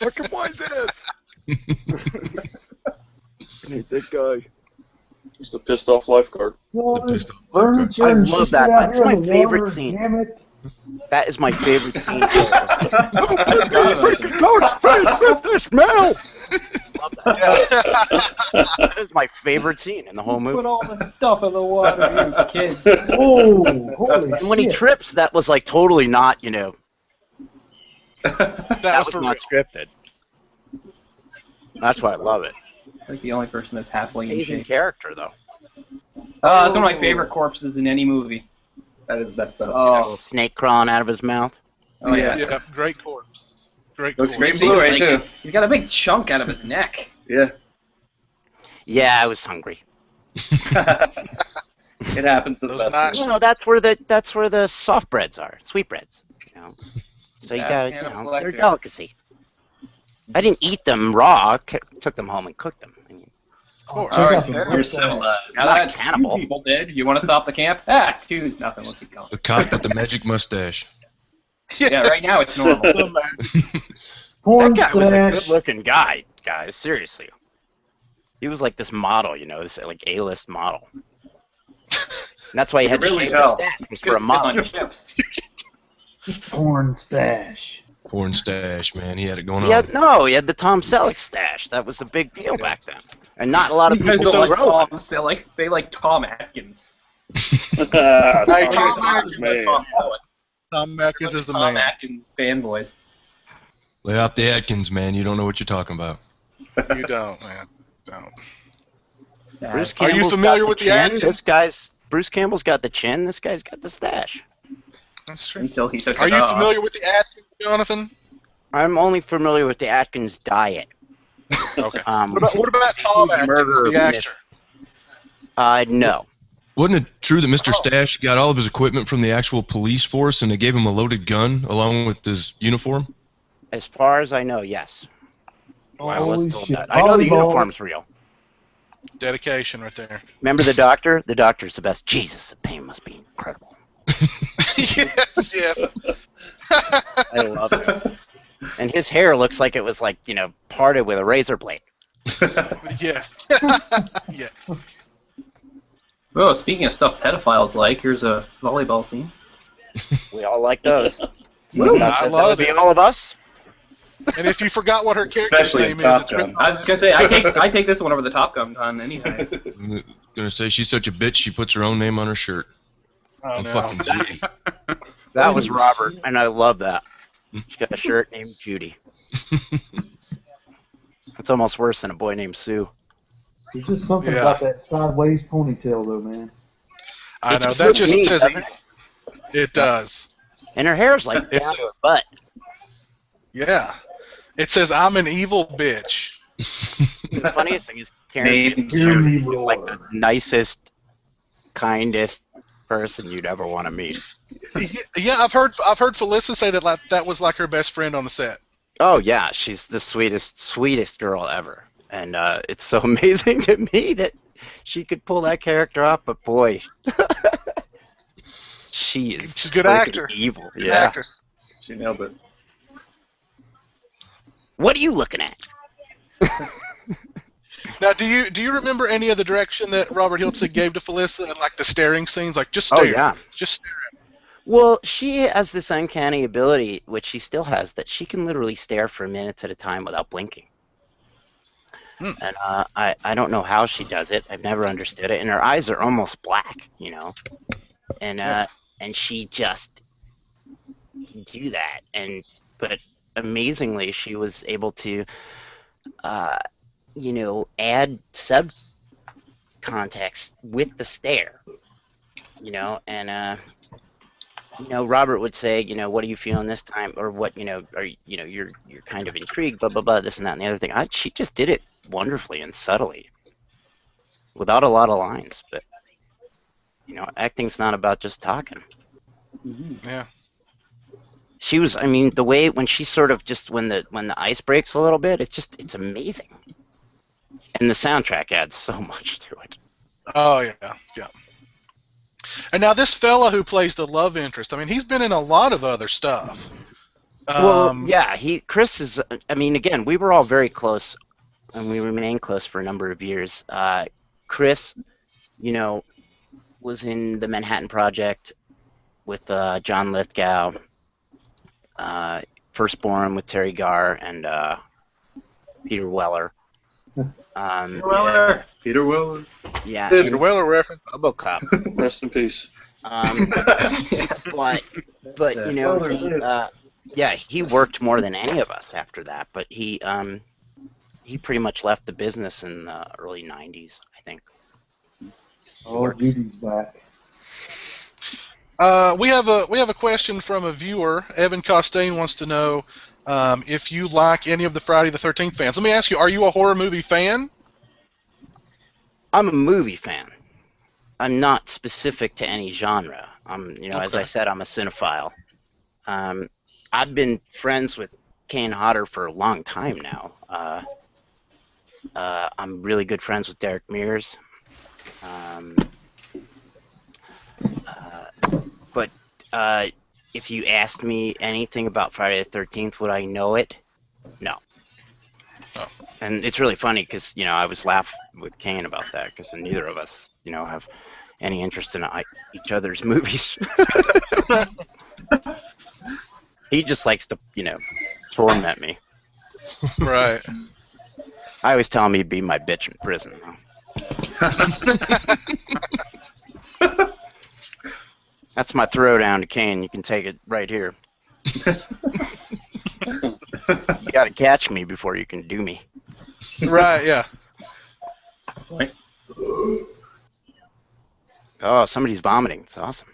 Fucking wise ass. I hate that guy. Just a pissed off lifeguard. I love that. That's my favorite scene. Damn it. That is my favorite scene. The smell. That is my favorite scene in the whole movie. Put all the stuff in the water, you kids. Oh, holy And when he trips, that was like totally not, you know. That was not scripted. That's why I love it. It's like the only person that's halfway in Amazing shape. character, though. That's one of my favorite corpses in any movie. That is best stuff. Oh, little snake crawling out of his mouth. Oh yeah. Yeah, great corpse. Great Looks corpse. great Blu-ray too. He's got a big chunk out of his neck. Yeah. Yeah, I was hungry. It happens to the best. Nice. You know, that's where the soft breads are, sweetbreads. You know, so you got, they're delicacy. I didn't eat them raw. Took them home and cooked them. I mean, course. Check All out right, the sure. You're mustache. civilized. You're not a That's cannibal. 2 people dead. You want to stop the camp? Ah, 2's nothing. We'll keep going. The cop with the magic mustache. Yeah, right now it's normal. The man. Porn That guy was a stash. good-looking guy, guys. Seriously, he was like this model, you know, this like A-list model. And that's why he You had can to really shave tell. his stash was Good for a fit on model. chips. Porn stash. Porn stash, man. He had it going He on. had the Tom Selleck stash. That was a big deal back then, and not a lot of These guys people don't like grow. Tom Selleck. They like Tom Atkins. Hey, Hey, Tom Tom Atkins, man. Selleck. Tom Atkins is the Tom man. Atkins fanboys. Lay out the Atkins, man. You don't know what you're talking about. You don't, man. Don't. Bruce Are you Campbell's familiar got with the the chin. Atkins? Bruce Campbell's got the chin. This guy's got the stash. That's true. Until he took Are it you off. familiar with the Atkins, Jonathan? I'm only familiar with the Atkins diet. Okay. Um, What about Tom Atkins, murderer the actor? No. Wasn't it true that Mr. Stash got all of his equipment from the actual police force and they gave him a loaded gun along with his uniform? As far as I know, yes. I was Holy told shit. that. I know the Volleyball. uniform's real. Dedication right there. Remember the doctor? The doctor's the best. Jesus, the pain must be incredible. Yes, yes. I love it. And his hair looks like it was like, you know, parted with a razor blade. Yes. Yeah. Oh, speaking of stuff pedophiles like, here's a volleyball scene. We all like those. Woo. I love That would it. be all of us. And if you forgot what her character's Especially in name is, Top it's Gun. I was just gonna say I take this one over the Top Gun ton anytime. I'm gonna say she's such a bitch she puts her own name on her shirt. Oh, I'm no. fucking Judy. That was Robert, and I love that. She got a shirt named Judy. That's almost worse than a boy named Sue. There's just something Yeah. about that sideways ponytail, though, man. I It know. just That looks just neat, says doesn't it does. And her hair's like It's down her butt. Yeah. It says, I'm an evil bitch. The funniest thing is Karen Name Hear me is like roar. the nicest, kindest person you'd ever want to meet. Yeah, I've heard Felissa say that that was like her best friend on the set. Oh yeah, she's the sweetest girl ever, and it's so amazing to me that she could pull that character off. But boy, she is She's a good freaking actor. evil. Good Yeah. actress. She nailed it. What are you looking at? Now, do you remember any of the direction that Robert Hiltzik gave to Felissa and like the staring scenes? Like just stare. Oh yeah. Just stare. Well, she has this uncanny ability, which she still has, that she can literally stare for minutes at a time without blinking. Hmm. And I don't know how she does it. I've never understood it. And her eyes are almost black, you know. And and she just can do that. But amazingly, she was able to, you know, add sub context with the stare, you know, and you know, Robert would say, you know, what are you feeling this time, or what, you know, you're kind of intrigued, blah blah blah, this and that and the other thing. She just did it wonderfully and subtly, without a lot of lines. But you know, acting's not about just talking. Yeah. She was, I mean, the way when she sort of just when the ice breaks a little bit, it's amazing, and the soundtrack adds so much to it. Oh yeah. Yeah. And now this fella who plays the love interest, I mean, he's been in a lot of other stuff. Well, yeah, Chris is. I mean, again, we were all very close, and we remained close for a number of years. Chris, you know, was in the Manhattan Project with John Lithgow, Firstborn with Terry Garr and Peter Weller. Weller. Peter Weller. Yeah, Peter and Weller reference. RoboCop. Rest in peace. But you know, he worked more than any of us after that. But he pretty much left the business in the early '90s, I think. Oh, Judy's back. We have a question from a viewer. Evan Costain wants to know if you like any of the Friday the 13th fans. Let me ask you: are you a horror movie fan? I'm a movie fan. I'm not specific to any genre. You know, as I said, I'm a cinephile. I've been friends with Kane Hodder for a long time now. I'm really good friends with Derek Mears. But if you asked me anything about Friday the 13th, would I know it? No. Oh. And it's really funny because, I was laughing with Kane about that because neither of us, have any interest in each other's movies. He just likes to, torment me. Right. I always tell him he'd be my bitch in prison, though. That's my throwdown to Kane. You can take it right here. You gotta catch me before you can do me. Right, yeah. Oh, somebody's vomiting. It's awesome.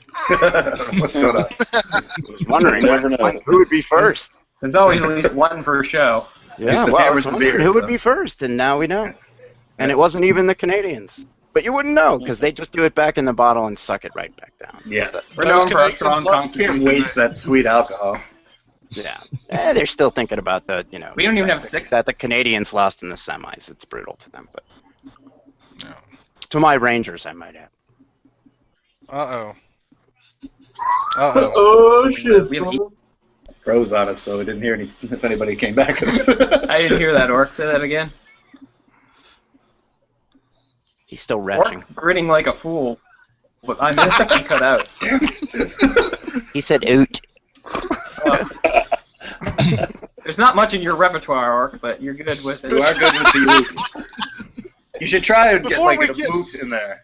What's going on? I was wondering who would be first. There's always at least one per show. Yeah, well, I was wondering who would be first, and now we know. And it wasn't even the Canadians. But you wouldn't know, because they just do it back in the bottle and suck it right back down. Yeah. So We're known for our strong can't waste that sweet alcohol. Yeah. They're still thinking about the, We don't even have six. That the Canadians lost in the semis. It's brutal to them, but No. to my Rangers, I might add. Uh-oh. Uh-oh. Oh, shit. We have Froze on us, so we didn't hear if anybody came back with us. I didn't hear that, Orc. Say that again. He's still retching. Orc's grinning like a fool. But I missed it and cut out. He said oot. There's not much in your repertoire, Orc, but you're good with it. You are good with the oot. You should try and get Before like we a get- boot in there.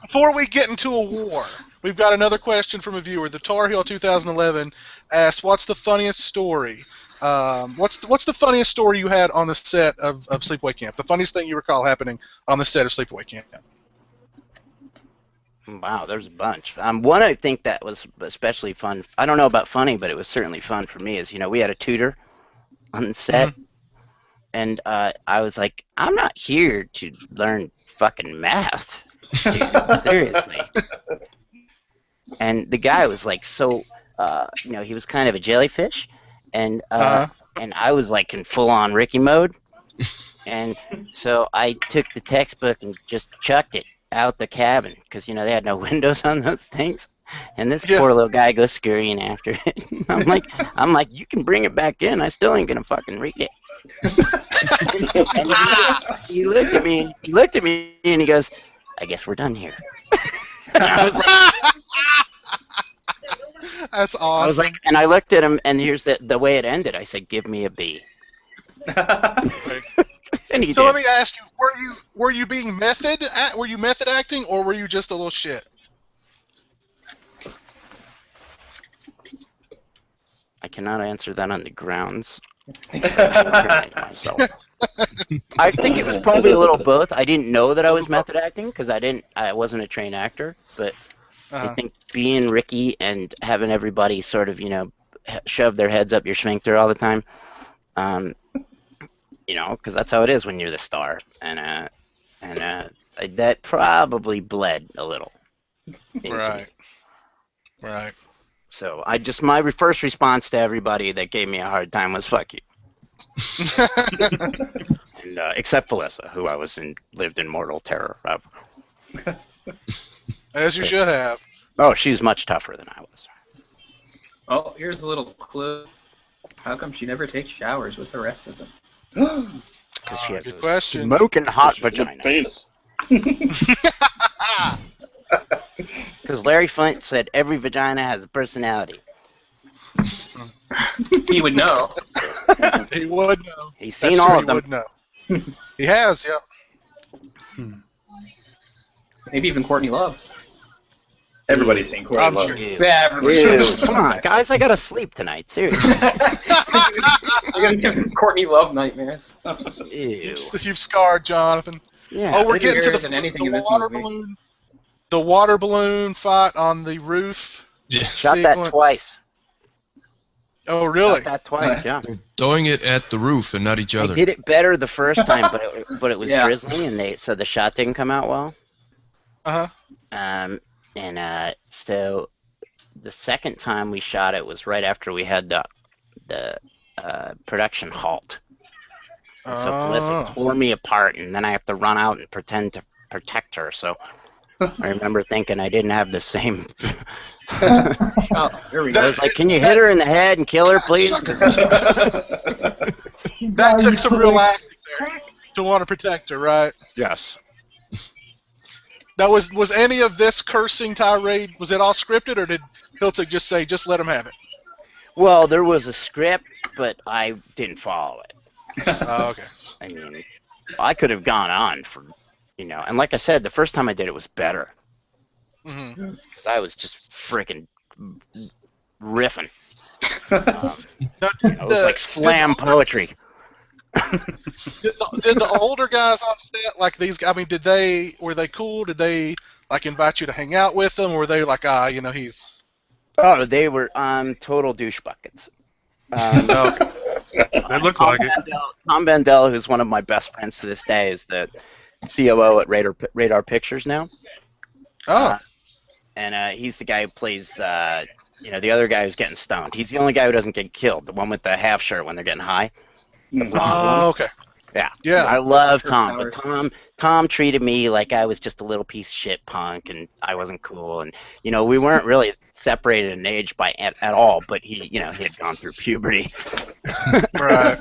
Before we get into a war, we've got another question from a viewer. The Tar Heel 2011 asks, "What's the funniest story? What's the funniest story you had on the set of Sleepaway Camp? The funniest thing you recall happening on the set of Sleepaway Camp?" Wow, there's a bunch. One I think that was especially fun. I don't know about funny, but it was certainly fun for me. Is we had a tutor on the set, and I was like, I'm not here to learn fucking math. Dude, seriously. And the guy was like so, he was kind of a jellyfish, and I was like in full-on Ricky mode, and so I took the textbook and just chucked it out the cabin because they had no windows on those things, and this poor little guy goes scurrying after it. I'm like, you can bring it back in. I still ain't gonna fucking read it. He looked at me, and he goes, I guess we're done here. I was like, That's awesome. I was like, and I looked at him, and here's the way it ended. I said, "Give me a B." And he So did. let me ask you: were you being were you method acting, or were you just a little shit? I cannot answer that on the grounds. Myself. I think it was probably a little both. I didn't know that I was method acting because I wasn't a trained actor, but I think being Ricky and having everybody sort of, shove their heads up your sphincter all the time, because that's how it is when you're the star, and that probably bled a little. Right. Right. So my first response to everybody that gave me a hard time was "fuck you," and, except Felissa, who I lived in mortal terror of. As you should have. Oh, she was much tougher than I was. Oh, here's a little clue. How come she never takes showers with the rest of them? Because she has good a question. smoking hot It's a vagina. penis. Because Larry Flint said every vagina has a personality. He would know. He would know. He's That's seen true, all of he them. would know. He has, yeah. Maybe even Courtney Loves. Everybody's seen Courtney I'm Love. sure. Ew. Yeah, everybody's Ew. Come on, guys, I gotta sleep tonight. Seriously. You're gonna give Courtney Love nightmares. Ew. You've scarred Jonathan. Yeah. Oh, we're Maybe getting to better than anything in the this water movie. balloon. The water balloon fight on the roof. Yeah. Shot that sequence. twice. Oh, really? Shot that twice, yeah. Throwing it at the roof and not each I other. did it better the first time, but it was Yeah. drizzling, and so the shot didn't come out well. Uh-huh. So the second time we shot it was right after we had the production halt. And so Felicity tore me apart, and then I have to run out and pretend to protect her. So I remember thinking I didn't have the same. Oh, here we I go. was like, "Can you hit her in the head and kill her, please?" That took some real acting there to want to protect her, right? Yes. Now, was any of this cursing tirade, was it all scripted, or did Hilton just say, just let him have it? Well, there was a script, but I didn't follow it. Oh, okay. I mean, I could have gone on for, and like I said, the first time I did it was better. Mm-hmm. Because I was just freaking riffing. It was like slam poetry. Did the older guys on set, like these, I mean, were they cool? Did they, like, invite you to hang out with them? Or were they like, he's... Oh, they were total douche buckets. They look like it. Tom Bandel, who's one of my best friends to this day, is the COO at Radar Pictures now. Oh. And he's the guy who plays, the other guy who's getting stoned. He's the only guy who doesn't get killed, the one with the half shirt when they're getting high. Oh, okay. Yeah. I love Tom, but Tom treated me like I was just a little piece of shit punk, and I wasn't cool, and we weren't really separated in age at all. But he had gone through puberty, right?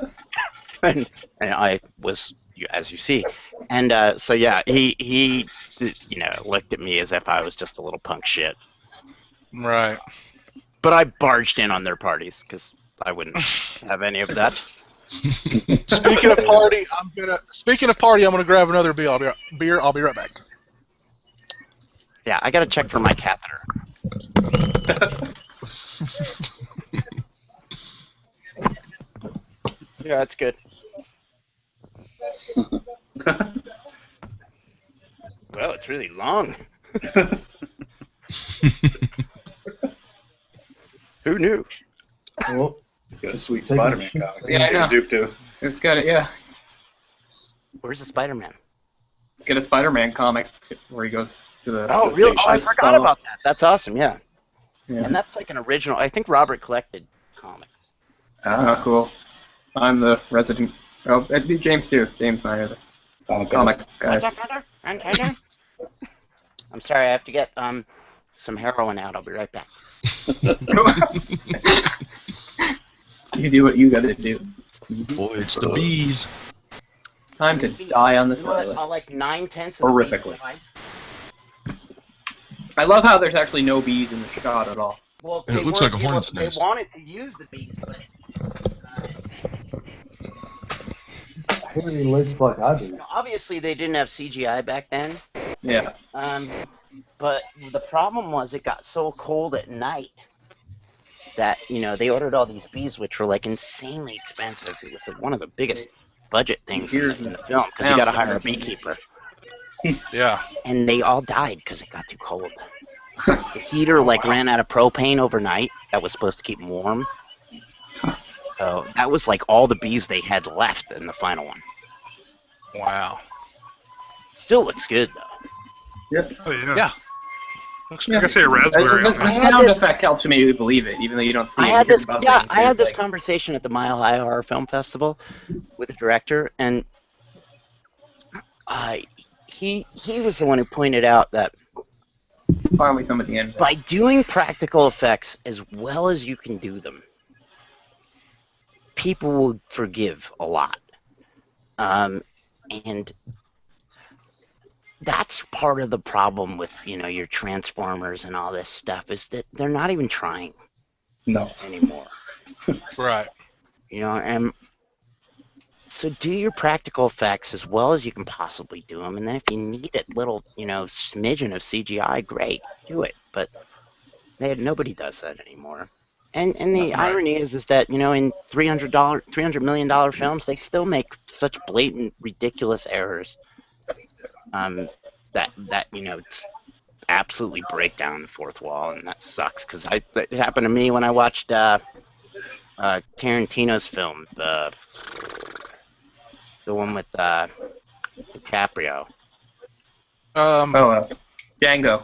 and I was, as you see, and so yeah, he looked at me as if I was just a little punk shit, right? But I barged in on their parties because I wouldn't have any of that. Speaking of party, I'm gonna grab another beer. I'll be right back. Yeah, I gotta check for my catheter. Yeah, that's good. Well, it's really long. Who knew? Well, He's got a sweet Spider-Man comic. Yeah, I know. Duke too. It's got it, yeah. Where's the Spider-Man? It's got a Spider-Man comic where he goes to the... Oh, really? Oh, I forgot Stall. about that. That's awesome, yeah. Yeah. And that's like an original. I think Robert collected comics. Oh, cool. I'm the resident... Oh, it'd be James too. James and I are the comic guys. What's up, brother? I'm sorry, I have to get some heroin out. I'll be right back. You do what you gotta do. Boy, it's the bees. Time to die on the toilet. Like 9/10 of Horrifically. I love how there's actually no bees in the shot at all. Well, And it looks like a hornet's nest. They wanted to use the bees, but hairy legs like I do. obviously they didn't have CGI back then. Yeah. But the problem was it got so cold at night that they ordered all these bees, which were like insanely expensive. It was like one of the biggest budget things in the film because you got to hire a beekeeper. Yeah. And they all died because it got too cold. The heater ran out of propane overnight that was supposed to keep them warm. So that was like all the bees they had left in the final one. Wow. Still looks good though. Oh, yeah. Yeah. Looks like I say a raspberry The on there. sound effect helps me to believe it, even though you don't see it. I had this, You're yeah, buzzing, I had this like- conversation at the Mile High Horror Film Festival with the director, and he was the one who pointed out that Finally, some at the end. by doing practical effects as well as you can do them, people will forgive a lot, and that's part of the problem with your Transformers and all this stuff is that they're not even trying anymore. Right. And so do your practical effects as well as you can possibly do them, and then if you need a little smidgen of CGI, great, do it. But nobody does that anymore. And the irony is that in $300 million films, they still make such blatant, ridiculous errors that absolutely break down the fourth wall, and that sucks because it happened to me when I watched Tarantino's film, the one with DiCaprio. Django.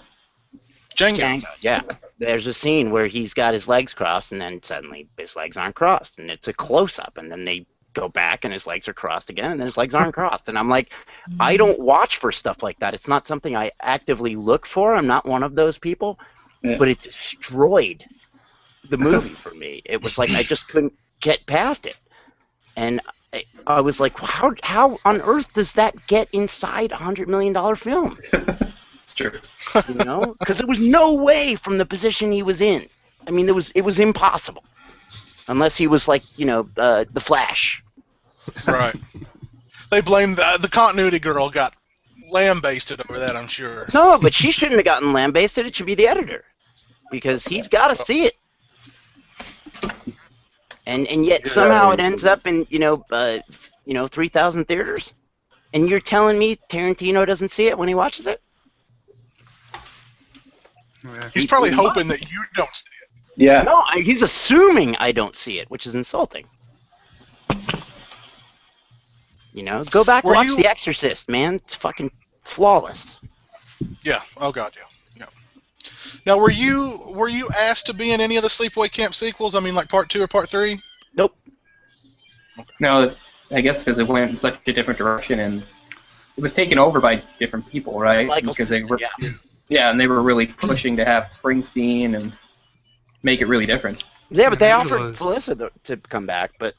Django, yeah. There's a scene where he's got his legs crossed, and then suddenly his legs aren't crossed, and it's a close-up, and then they go back and his legs are crossed again, and then his legs aren't crossed. And I'm like, I don't watch for stuff like that. It's not something I actively look for. I'm not one of those people. Yeah. But it destroyed the movie for me. It was like I just couldn't get past it. And I was like, how on earth does that get inside a $100 million film? It's true. You know? Because there was no way from the position he was in. I mean, it was impossible. Unless he was like, you know, the Flash. Right. They blame the continuity girl got lambasted over that, I'm sure. No, but she shouldn't have gotten lambasted. It should be the editor. Because he's got to see it. And yet somehow it ends up in, 3,000 theaters? And you're telling me Tarantino doesn't see it when he watches it? He's probably hoping that you don't see it. Yeah. No, he's assuming I don't see it, which is insulting. You know, go back and watch The Exorcist, man. It's fucking flawless. Yeah. Oh God, yeah. Now, were you asked to be in any of the Sleepaway Camp sequels? I mean, like Part 2 or Part 3? Nope. No, I guess because it went in such a different direction, and it was taken over by different people, right? Because they were, and they were really pushing to have Springsteen and make it really different. Yeah, but they offered Felissa to come back, but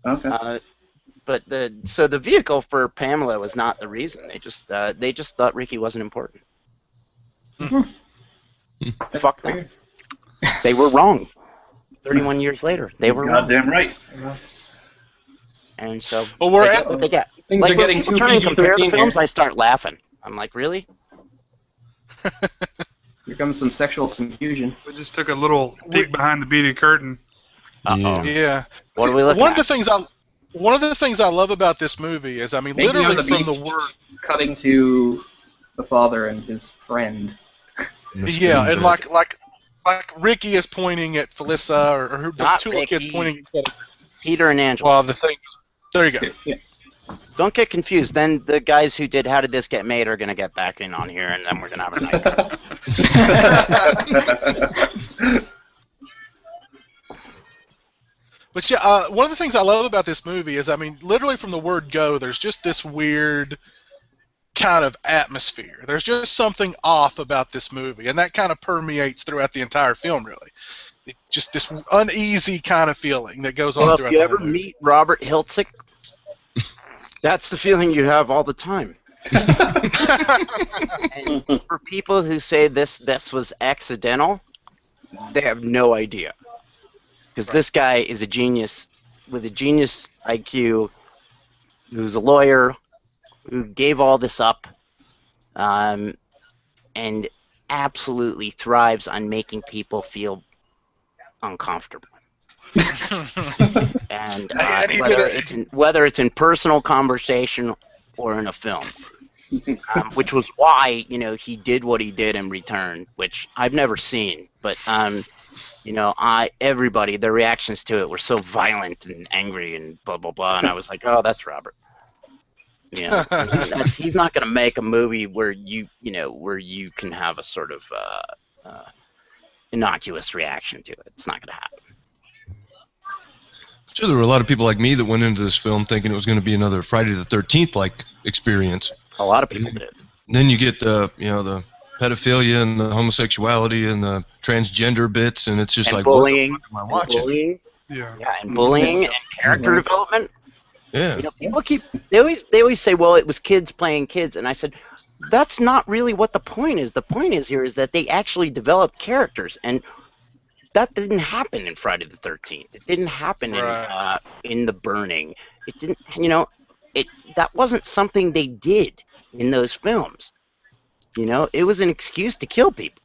okay. But the vehicle for Pamela was not the reason. They just thought Ricky wasn't important. Fuck them. They were wrong. 31 years later, they were wrong. Goddamn right. And so, well, we're they at get what they get. Things Like are when getting people too try and compare the PG-13 films, here. I start laughing. I'm like, really? Here comes some sexual confusion. We just took a little peek behind the beaded curtain. Uh-oh. Yeah. What are we looking One at? of the things I love about this movie is, I mean, Maybe literally on the from the beach. word. Cutting to the father and his friend. Yeah, and like Ricky is pointing at Felissa, or the Not two little kids Ricky. pointing at each other. Peter and Angela. Well, the thing. There you go. Yeah. Don't get confused. Then the guys who did How Did This Get Made are going to get back in on here, and then we're going to have a night. But yeah, one of the things I love about this movie is, I mean, literally from the word go, there's just this weird kind of atmosphere. There's just something off about this movie, and that kind of permeates throughout the entire film, really. Just this uneasy kind of feeling that goes on Well, throughout if you the ever whole movie. meet Robert Hiltzik, that's the feeling you have all the time. And for people who say this was accidental, they have no idea. Because this guy is a genius with a genius IQ, who's a lawyer, who gave all this up, and absolutely thrives on making people feel uncomfortable. And whether it's in personal conversation or in a film, which was why he did what he did in Return, which I've never seen, but everybody, their reactions to it were so violent and angry and blah blah blah, and I was like, oh, that's Robert. He's not going to make a movie where you can have a sort of innocuous reaction to it. It's not going to happen. Sure, there were a lot of people like me that went into this film thinking it was going to be another Friday the 13th like experience. A lot of people did. And then you get the pedophilia and the homosexuality and the transgender bits, and it's just and like, bullying, what the fuck am I watching? Bullying, Yeah. and bullying and character development. Yeah. People they always say, well, it was kids playing kids, and I said, that's not really what the point is. The point is that they actually developed characters, and that didn't happen in Friday the 13th. It didn't happen in The Burning. It didn't, that wasn't something they did in those films. It was an excuse to kill people.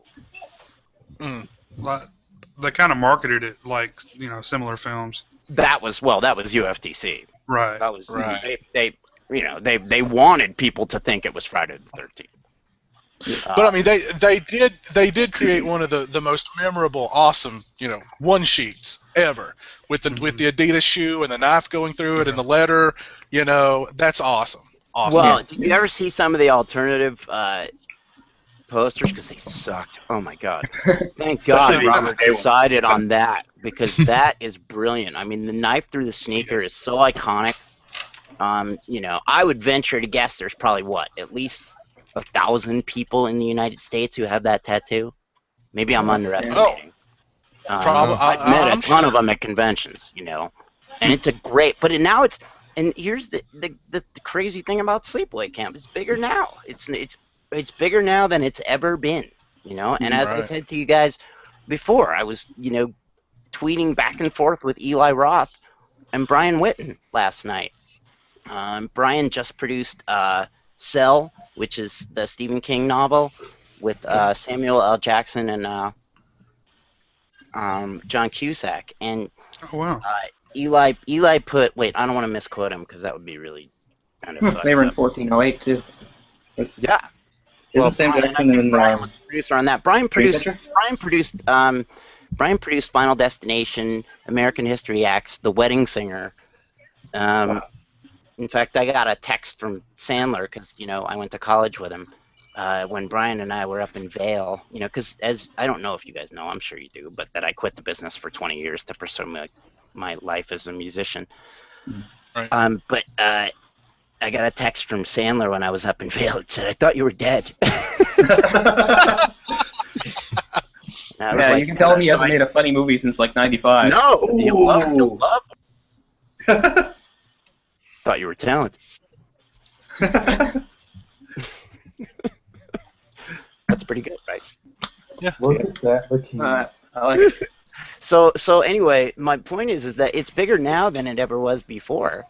They kind of marketed it like, similar films. That was UFTC. Right. That was they wanted people to think it was Friday the 13th. But I mean, they did create one of the most memorable, awesome, one sheets ever with the Adidas shoe and the knife going through it and the letter. That's awesome. Awesome. Well, did you ever see some of the alternative posters because they sucked. Oh my god! Thank God Robert decided on that because that is brilliant. I mean, the knife through the sneaker is so iconic. You know, I would venture to guess there's probably at least 1,000 people in the United States who have that tattoo. Maybe I'm underestimating. I've met a ton of them at conventions, you know, and it's a great. But now it's, and here's the crazy thing about Sleepaway Camp: it's bigger now. It's bigger now than it's ever been, you know. And as I said to you guys before, I was, you know, tweeting back and forth with Eli Roth and Brian Whitten last night. Brian just produced Cell, which is the Stephen King novel with Samuel L. Jackson and John Cusack. And Eli put, wait, I don't want to misquote him because that would be really kind of they were in 1408 too. Yeah. Well, Sam Jackson and Brian was the producer on that. Brian produced Final Destination, American History X, The Wedding Singer. In fact, I got a text from Sandler because, you know, I went to college with him when Brian and I were up in Vail. You know, because as I don't know if you guys know, I'm sure you do, but that I quit the business for 20 years to pursue my life as a musician. Right. But I got a text from Sandler when I was up in Vail. It said, "I thought you were dead." Yeah, like, you can tell him he hasn't made a funny movie since like '95. No, you'll love him. Thought you were talented. That's pretty good, right? Yeah. Look at that. I like it. So anyway, my point is that it's bigger now than it ever was before.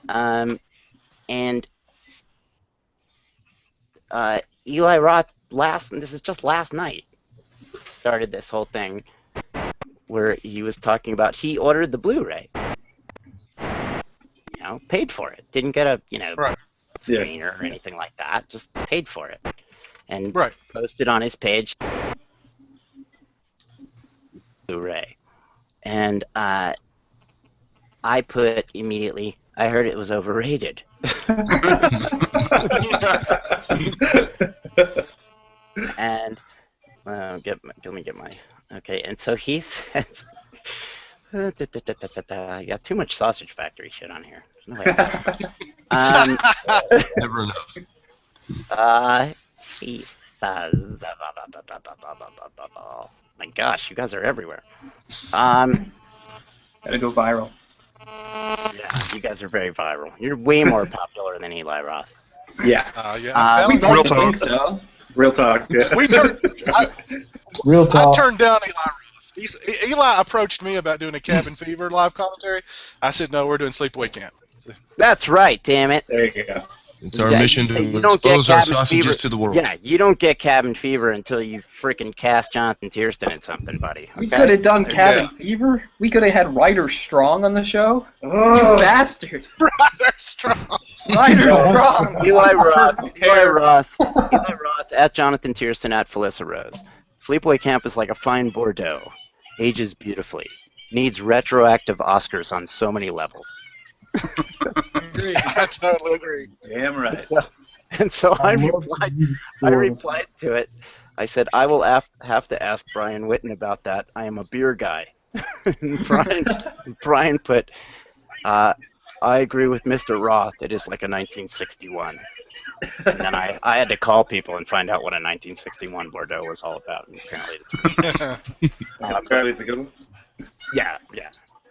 And Eli Roth this is just last night, started this whole thing where he was talking about he ordered the Blu-ray. You know, paid for it. Didn't get a, you know, screener or anything like that. Just paid for it. And posted on his page Blu-ray. And I put immediately, I heard it was overrated. And let me get my, okay, and so he says, you got too much Sausage Factory shit on here. No way. Never enough. He says, my gosh, you guys are everywhere. Gotta go viral. Yeah, you guys are very viral. You're way more popular than Eli Roth. Yeah. Real talk. So. Real talk. Yeah. Real talk. I turned down Eli Roth. Eli approached me about doing a Cabin Fever live commentary. I said, no, we're doing Sleepaway Camp. That's right, damn it. There you go. It's our mission to expose our sausages to the world. Yeah, you don't get Cabin Fever until you freaking cast Jonathan Tiersten in something, buddy. Okay? We could have done Cabin Fever. We could have had Ryder Strong on the show. Oh. You bastard. Ryder Strong. Ryder Strong. Eli Roth at Jonathan Tiersten at Felissa Rose. Sleepaway Camp is like a fine Bordeaux. Ages beautifully. Needs retroactive Oscars on so many levels. I totally agree. Damn right. And so I replied to it. I said, I will have to ask Brian Whitten about that. I am a beer guy. And Brian put, I agree with Mr. Roth. It is like a 1961. And then I had to call people and find out what a 1961 Bordeaux was all about. And apparently it's a good one. Yeah.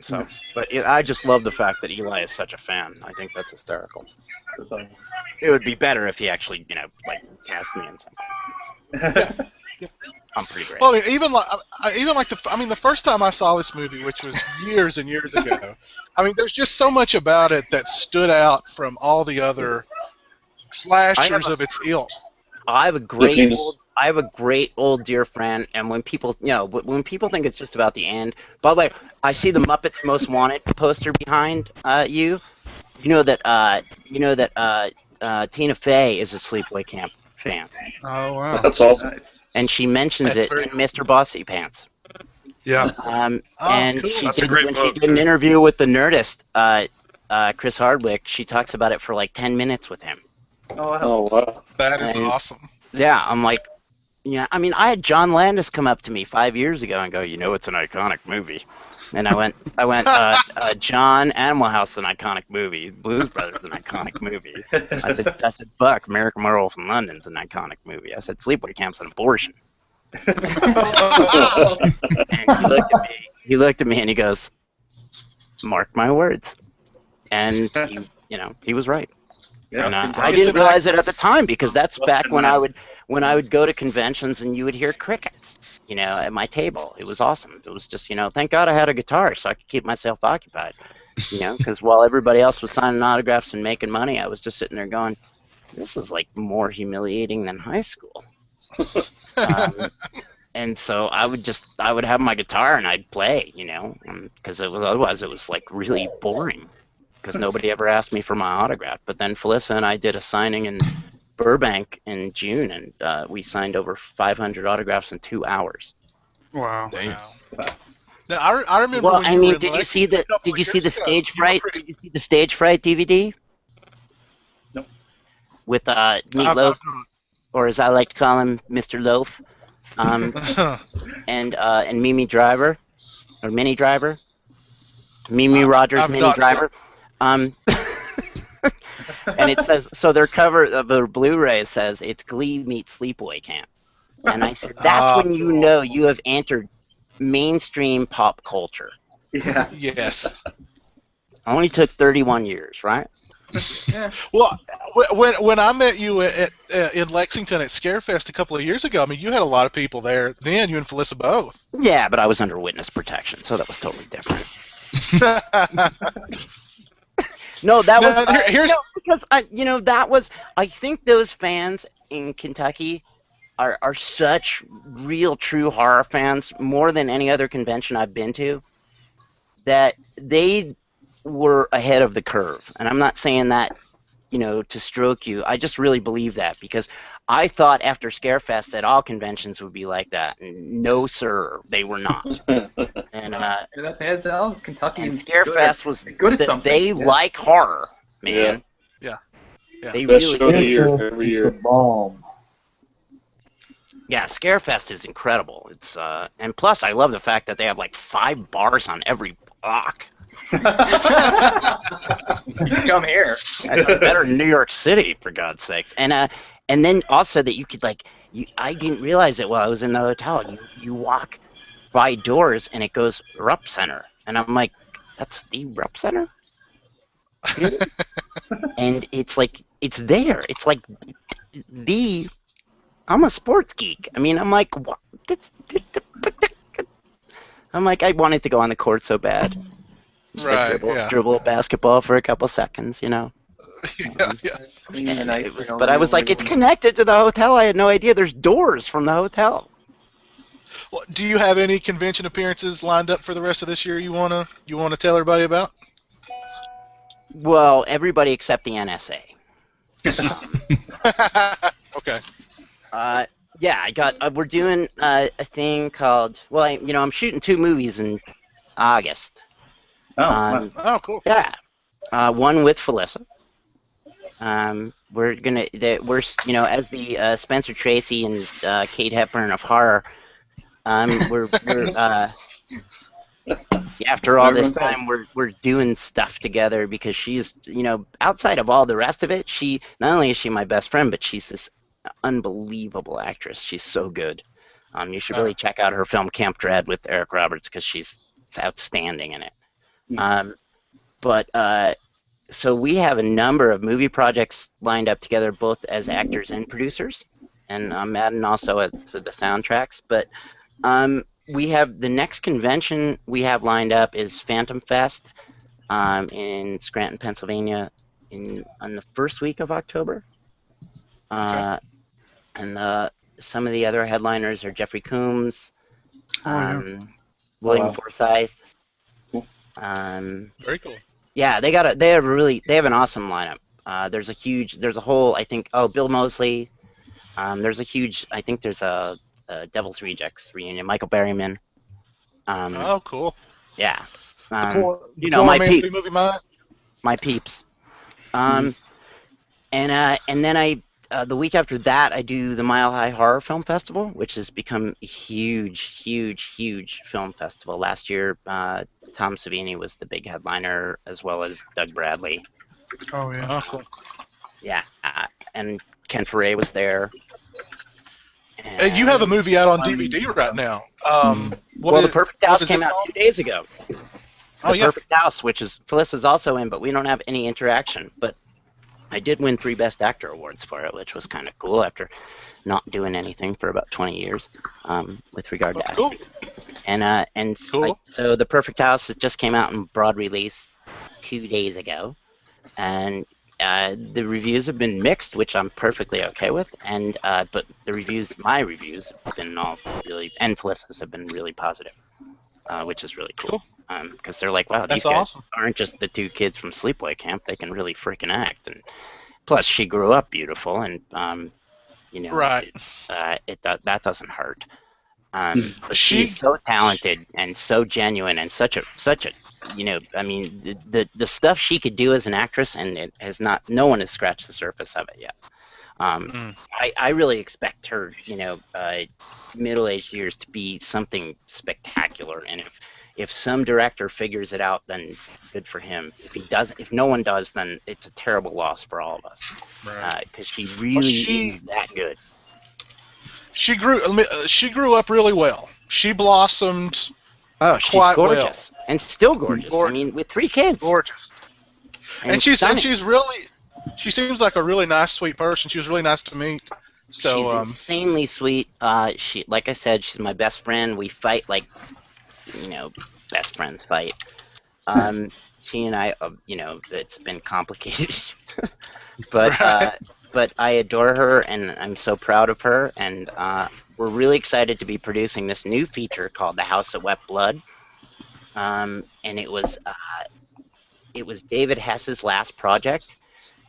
So, but I just love the fact that Eli is such a fan. I think that's hysterical. It would be better if he actually, you know, like cast me in something. I'm pretty great. Well, I mean, the first time I saw this movie, which was years and years ago, I mean, there's just so much about it that stood out from all the other slashers of its ilk. I have a great old dear friend, and when people, when people think it's just about the end. By the way, I see the Muppets Most Wanted poster behind you. You know that Tina Fey is a Sleepaway Camp fan. Oh wow, that's awesome. And she mentions it in Mr. Bossy Pants. Yeah. And cool. she did an interview with the Nerdist, Chris Hardwick. She talks about it for like 10 minutes with him. Oh wow. That is awesome. Yeah, I'm like, Yeah, I mean, I had John Landis come up to me 5 years ago and go, it's an iconic movie. And I went, John, Animal House is an iconic movie. Blues Brothers is an iconic movie. I said, Buck, American Werewolf in London's an iconic movie. I said, Sleepaway Camp's an abortion. And he looked at me and he goes, mark my words. And he was right. Yeah, and I didn't realize it at the time because that's back when I would go to conventions and you would hear crickets, at my table. It was awesome. It was just, thank God I had a guitar so I could keep myself occupied, because while everybody else was signing autographs and making money, I was just sitting there going, this is like more humiliating than high school. And so I would have my guitar and I'd play, because otherwise it was like really boring. Because nobody ever asked me for my autograph. But then Felissa and I did a signing in Burbank in June, and we signed over 500 autographs in 2 hours. Wow. Damn. Now, I remember. Well, when you were in did you see the stage fright? Did you see the Stage Fright DVD? No. With Meatloaf, or as I like to call him, Mr. Loaf, and Mimi Driver, or Minnie Driver, Mimi Rogers, Minnie Driver. And it says, so their cover of the Blu-ray says it's Glee meets Sleepaway Camp, and I said that's when you know you have entered mainstream pop culture. Yeah. Yes. Only took 31 years, right? Yeah. Well, when I met you in Lexington at Scarefest a couple of years ago, I mean, you had a lot of people there then, you and Felissa both. Yeah, but I was under witness protection, so that was totally different. No, that was because that was. I think those fans in Kentucky are such real, true horror fans, more than any other convention I've been to, that they were ahead of the curve. And I'm not saying that, to stroke you. I just really believe that because I thought after Scarefest that all conventions would be like that. And no, sir, they were not. And Kentucky and Scarefest was good at that something. they like horror, man. Yeah. They Best really show of the do. year every year. Bomb. Yeah, Scarefest is incredible. It's and plus I love the fact that they have like 5 bars on every block. You come here. It's better than New York City, for God's sakes. And then also that you could I didn't realize it while I was in the hotel. You walk by doors and it goes Rupp Center, and I'm like, that's the Rupp Center. And it's like it's there. It's like I'm a sports geek. I mean, I'm like, what? I'm like, I wanted to go on the court so bad. Just dribble a basketball for a couple seconds, Yeah. But I was like, it's connected to the hotel. I had no idea. There's doors from the hotel. Well, do you have any convention appearances lined up for the rest of this year you wanna tell everybody about? Well, everybody except the NSA. Okay. Yeah, we're doing a thing called. Well, I'm shooting 2 movies in August. Oh, cool. Yeah, one with Felissa. We're as the Spencer Tracy and Kate Hepburn of horror. We're after all this time, we're doing stuff together because she's, outside of all the rest of it, she not only is she my best friend, but she's this unbelievable actress. She's so good. You should really check out her film Camp Dread with Eric Roberts because she's outstanding in it. So we have a number of movie projects lined up together, both as actors and producers, and Madden also to the soundtracks. But we have the next convention we have lined up is Phantom Fest in Scranton, Pennsylvania, on the first week of October. And some of the other headliners are Jeffrey Combs, William Forsythe. Very cool. Yeah, they have an awesome lineup. There's a whole, I think, Bill Moseley. There's a Devil's Rejects reunion. Michael Berryman. Oh, cool. Yeah. My peeps. My peeps. And then the week after that, I do the Mile High Horror Film Festival, which has become a huge film festival. Last year, Tom Savini was the big headliner, as well as Doug Bradley. Oh yeah. Oh, cool. Yeah, and Ken Foray was there. And you have a movie out on DVD right now. The Perfect House came out 2 days ago. The yeah. Perfect House, which is Felissa's also in, but we don't have any interaction. But I did win 3 Best Actor awards for it, which was kind of cool after not doing anything for about 20 years with regard to acting. And cool. So The Perfect House just came out in broad release 2 days ago, and the reviews have been mixed, which I'm perfectly okay with. And but my reviews have been all really, and Felissa's have been really positive, which is really cool. Because they're like, wow, these guys aren't just the 2 kids from Sleepaway Camp; they can really freaking act. And plus, she grew up beautiful, and you know, right. That doesn't hurt. But she's so talented and so genuine and such a you know, I mean, the stuff she could do as an actress, and it has not, no one has scratched the surface of it yet. I really expect her, you know, middle-aged years to be something spectacular, and if some director figures it out, then good for him. If he doesn't, if no one does, then it's a terrible loss for all of us. Because she really is that good. She grew up really well. She blossomed. Oh, she's quite gorgeous well. and still gorgeous. I mean, with 3 kids. Gorgeous. And she's really. She seems like a really nice, sweet person. She was really nice to meet. So she's insanely sweet. She, like I said, she's my best friend. We fight like, you know, best friends fight. She and I, you know, it's been complicated, but I adore her, and I'm so proud of her. And we're really excited to be producing this new feature called The House That Wept Blood. And it was David Hess's last project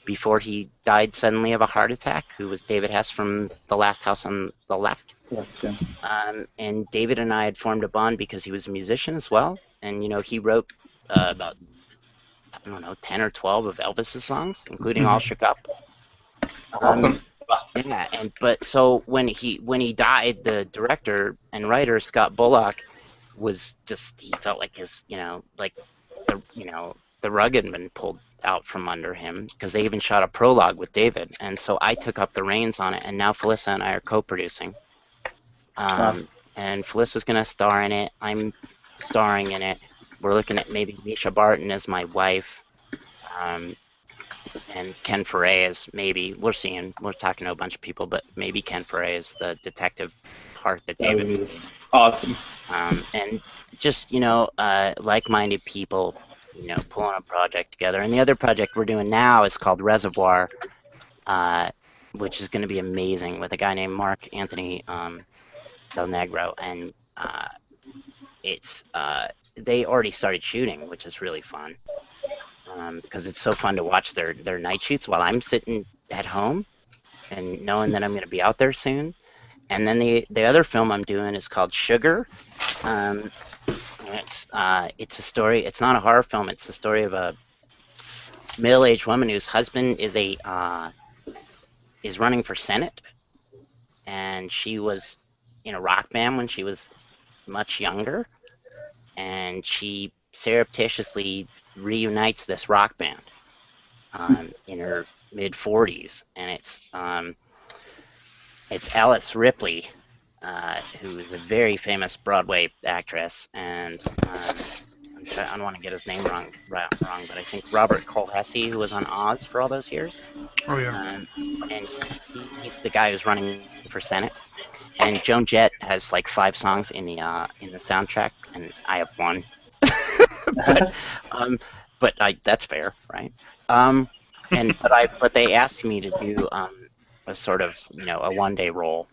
before he died suddenly of a heart attack, who was David Hess from The Last House on the Left. And David and I had formed a bond because he was a musician as well. And, you know, he wrote about, I don't know, 10 or 12 of Elvis's songs, including All Shook Up. Awesome. Yeah, but so when he died, the director and writer, Scott Bullock, was just, he felt like his, you know, like, the rug had been pulled out from under him, because they even shot a prologue with David, and so I took up the reins on it, and now Felissa and I are co-producing. And Felissa's gonna star in it. I'm starring in it. We're looking at maybe Misha Barton as my wife, and Ken Foray as maybe. We're talking to a bunch of people, but maybe Ken Foray is the detective part that David. Awesome. And just, you know, like-minded people, you know, pulling a project together. And the other project we're doing now is called Reservoir, which is going to be amazing, with a guy named Mark Anthony Del Negro. And they already started shooting, which is really fun, because it's so fun to watch their night shoots while I'm sitting at home and knowing that I'm going to be out there soon. And then the other film I'm doing is called Sugar. It's a story. It's not a horror film. It's the story of a middle-aged woman whose husband is running for Senate, and she was in a rock band when she was much younger, and she surreptitiously reunites this rock band in her mid-40s, and it's Alice Ripley, who is a very famous Broadway actress, and I don't want to get his name wrong, but I think Robert Colhesi, who was on Oz for all those years. Oh yeah. And he's the guy who's running for Senate. And Joan Jett has like 5 songs in the soundtrack, and I have 1. but that's fair, right? But they asked me to do a sort of, you know, a one-day role,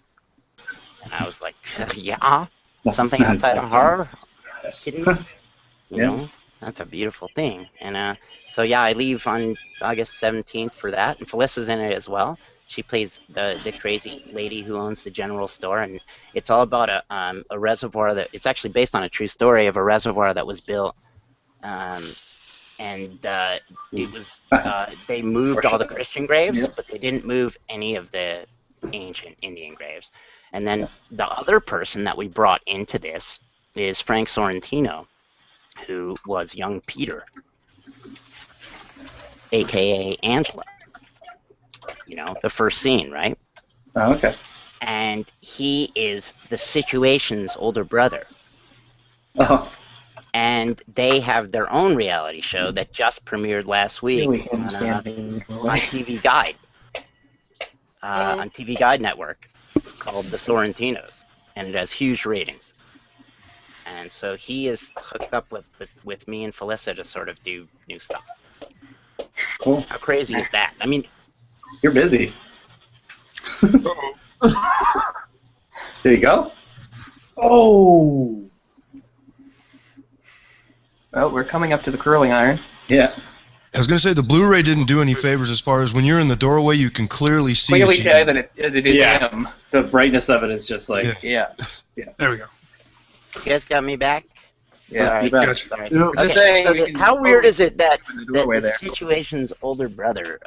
and I was like, yeah, something outside of horror. Are you kidding me? You know, that's a beautiful thing. And so yeah, I leave on August 17th for that, and Felissa's in it as well. She plays the crazy lady who owns the general store, and it's all about a reservoir that, it's actually based on a true story of a reservoir that was built and it was they moved all the Christian graves, but they didn't move any of the ancient Indian graves. And then the other person that we brought into this is Frank Sorrentino, who was young Peter, aka Angela. You know, the first scene, right? Oh, okay. And he is the Situation's older brother. Oh. And they have their own reality show that just premiered last week on TV Guide, on TV Guide Network, called The Sorrentinos, and it has huge ratings. And so he is hooked up with me and Felissa to sort of do new stuff. Cool. How crazy is that? I mean, you're busy. There you go. Oh. Well, we're coming up to the curling iron. Yeah. I was going to say the Blu-ray didn't do any favors as far as when you're in the doorway, you can clearly see. Clearly tell that it is him. The brightness of it is just like yeah. There we go. You guys got me back? Yeah. All right. Gotcha. Sorry. Yeah. Okay, so how weird is it that the Situation's older brother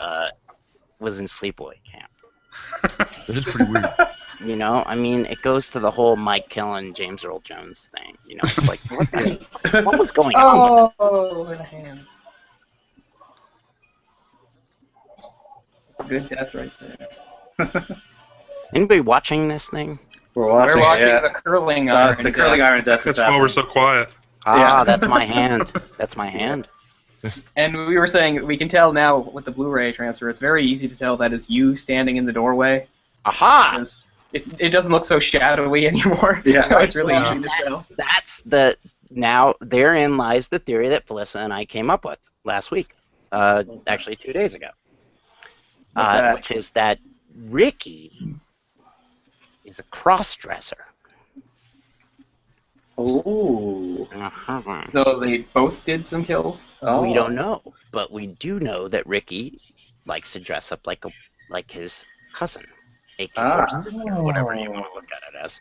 was in Sleepaway Camp? It is pretty weird. You know, I mean, it goes to the whole Mike Killen, James Earl Jones thing. You know, it's like, what was going on? Oh, in the hands. Good death right there. Anybody watching this thing? We're watching the curling iron. The curling iron death. That's why we're so quiet. Ah, that's my hand. That's my hand. And we were saying, we can tell now with the Blu-ray transfer, it's very easy to tell that is you standing in the doorway. Aha! It doesn't look so shadowy anymore. Yeah. So it's really easy to tell. That's now therein lies the theory that Felissa and I came up with last week. Actually 2 days ago. Which is that Ricky is a cross-dresser. Ooh. So they both did some kills? Oh. We don't know, but we do know that Ricky likes to dress up like his cousin, aka or whatever you want to look at it as.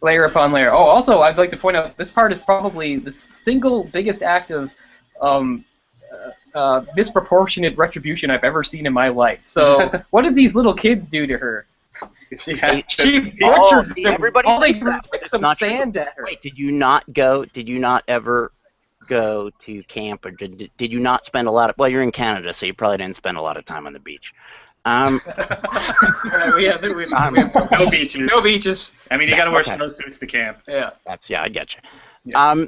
Layer upon layer. Oh, also, I'd like to point out this part is probably the single biggest act of disproportionate retribution I've ever seen in my life. So, what did these little kids do to her? She butchered them. Everybody all they thinks threw that, but it's some not sand true. at her. Wait, did you not ever go to camp, or did you not spend a lot of? Well, you're in Canada, so you probably didn't spend a lot of time on the beach. We have No beaches. No beaches. I mean, you got to wear snowsuits to camp. Yeah. I get you. Yeah.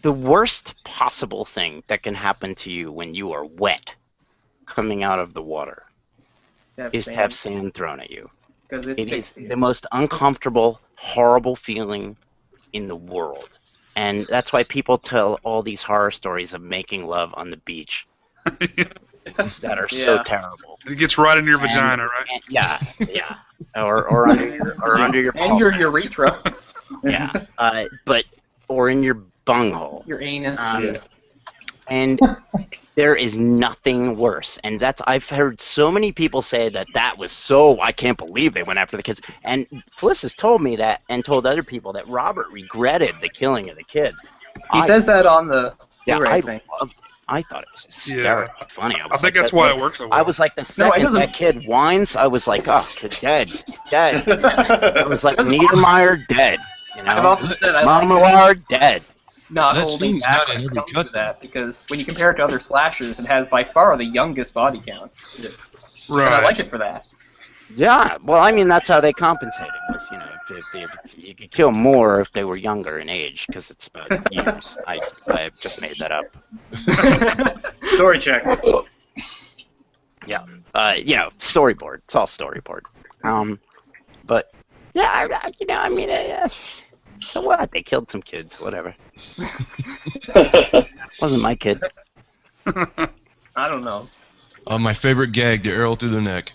The worst possible thing that can happen to you when you are wet coming out of the water is to have sand thrown at you. It is the most uncomfortable, horrible feeling in the world. And that's why people tell all these horror stories of making love on the beach that are so terrible. It gets right into your vagina, right? And, yeah. Or under your and your urethra. Yeah. Or in your bunghole. Your anus. And there is nothing worse. And I've heard so many people say that was so, I can't believe they went after the kids. And Felissa's told me that, and told other people that Robert regretted the killing of the kids. He says that on the Blu-ray thing. I thought it was hysterically funny. I think that's why it works so well. I was like, the second that kid whines, I was like, oh, kid, dead. I was like, Niedermeyer, dead. You know? I've often said Mama Lar, dead. Not that holding scene's back not in when it every comes to cut, that, because when you compare it to other slashers, it has by far the youngest body count. Right. And I like it for that. Yeah, well, I mean, that's how they compensated. Was, you know, you could kill more if they were younger in age, because it's about years. I just made that up. Story check. Yeah, you know, storyboard. It's all storyboard. But yeah, you know, I mean, so what? They killed some kids. Whatever. Wasn't my kid. I don't know. My favorite gag: the arrow through the neck.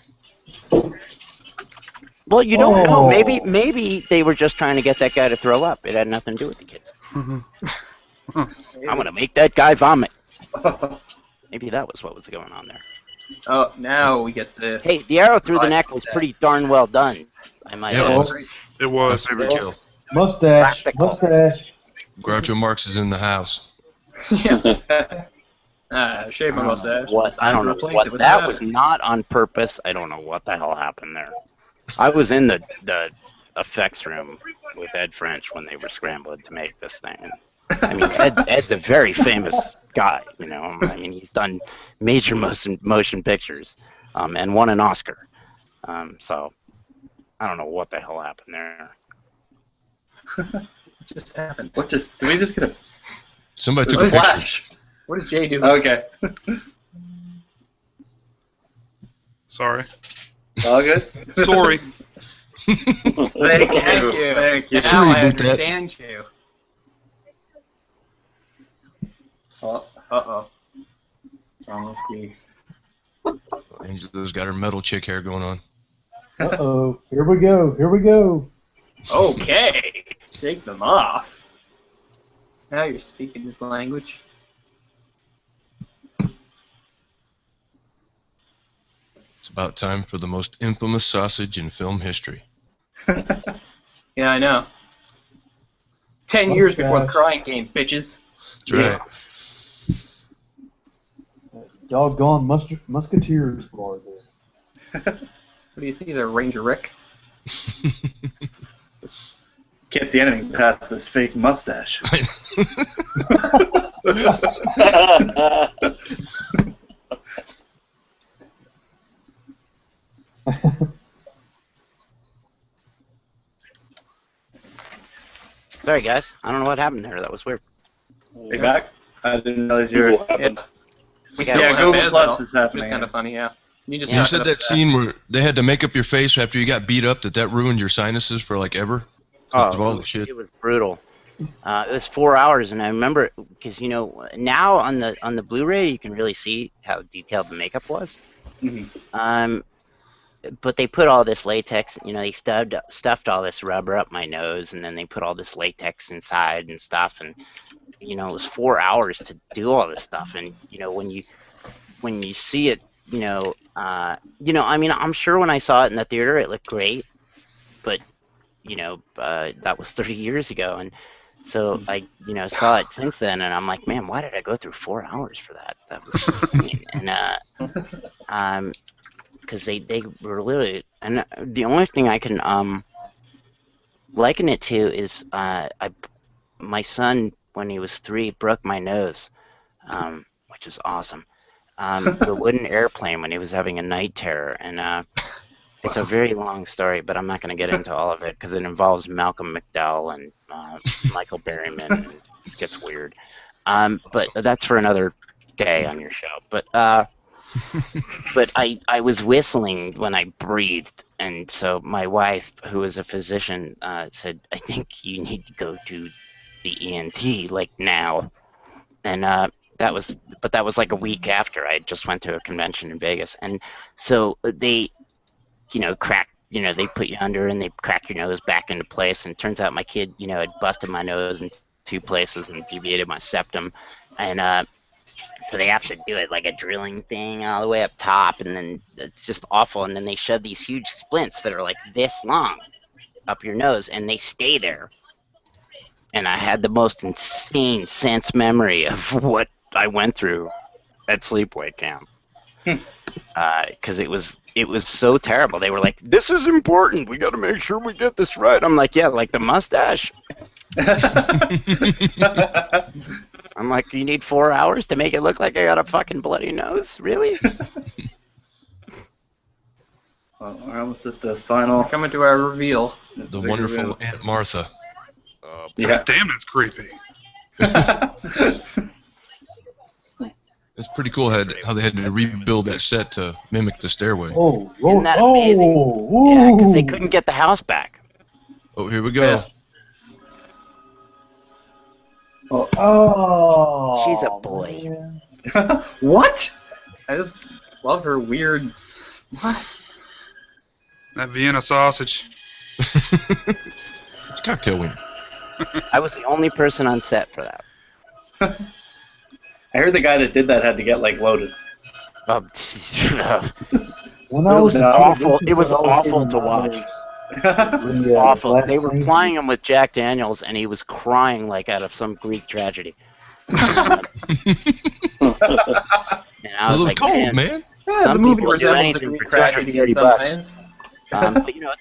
Well, you don't know. Maybe they were just trying to get that guy to throw up. It had nothing to do with the kids. I'm gonna make that guy vomit. Maybe that was what was going on there. Oh, now we get the... Hey, the arrow through the neck was pretty darn well done. I might add. It was. My favorite kill. Mustache. Practical. Mustache. Groucho Marx is in the house. Yeah. Shave my mustache. I don't know what that was. Not on purpose. I don't know what the hell happened there. I was in the effects room with Ed French when they were scrambling to make this thing. And, I mean, Ed's a very famous guy. You know, I mean, he's done major motion pictures, and won an Oscar. So I don't know what the hell happened there. What just happened? Did we just get a... Somebody took a picture. Flash. What is Jay doing? Okay. Sorry. All good? Sorry. Thank you. Thank you. Now I understand you. Uh-oh. Almost the... Angela's got her metal chick hair going on. Uh-oh. Here we go. Here we go. Okay. Take them off. Now you're speaking this language. It's about time for the most infamous sausage in film history. Yeah, I know. 10 years before the crying game, bitches. That's right. Doggone Musketeers bar there. What do you see there, Ranger Rick? Can't see anything past this fake mustache. Sorry, guys. I don't know what happened there. That was weird. You back? I didn't realize you were... Yeah, Google Plus is happening. It's kind of funny, yeah. You said that scene where they had to make up your face after you got beat up, that ruined your sinuses for like ever? All the shit. It was brutal. It was 4 hours, and I remember because now on the Blu-ray you can really see how detailed the makeup was. Mm-hmm. But they put all this latex. They stuffed all this rubber up my nose, and then they put all this latex inside and stuff. And it was 4 hours to do all this stuff. And when you see it, I mean, I'm sure when I saw it in the theater, it looked great, but that was 30 years ago, and so I saw it since then, and I'm like, man, why did I go through 4 hours for that? That was insane. And because they were literally, and the only thing I can liken it to is my son, when he was 3, broke my nose, which is awesome. The wooden airplane when he was having a night terror, and it's a very long story, but I'm not going to get into all of it because it involves Malcolm McDowell and Michael Berryman, and it gets weird. But that's for another day on your show. But I was whistling when I breathed, and so my wife, who is a physician, said, I think you need to go to the ENT, like now. And that was like a week after I just went to a convention in Vegas, and so they, they put you under and they crack your nose back into place, and it turns out my kid, had busted my nose in 2 places and deviated my septum, and so they have to do it like a drilling thing all the way up top, and then it's just awful, and then they shove these huge splints that are like this long up your nose, and they stay there. And I had the most insane sense memory of what I went through at Sleepaway Camp, because it was so terrible. They were like, "This is important. We got to make sure we get this right." I'm like, "Yeah, like the mustache." I'm like, "You need 4 hours to make it look like I got a fucking bloody nose? Really?" Well, we're almost at the final. We're coming to our reveal. The wonderful reveal. Aunt Martha. Yeah. God damn, that's creepy. It's pretty cool how they had to rebuild that set to mimic the stairway. Oh, isn't that amazing? Yeah, because they couldn't get the house back. Oh, here we go. Yeah. Oh, she's a boy. What? I just love her weird. What? That Vienna sausage. It's cocktail wiener. I was the only person on set for that. I heard the guy that did that had to get loaded. When I was awful. It was awful to watch. It was awful. They were plying him with Jack Daniels, and he was crying like out of some Greek tragedy. And I was like, cold, man. Yeah, some the movie people do resembles anything the for tragedy $230. But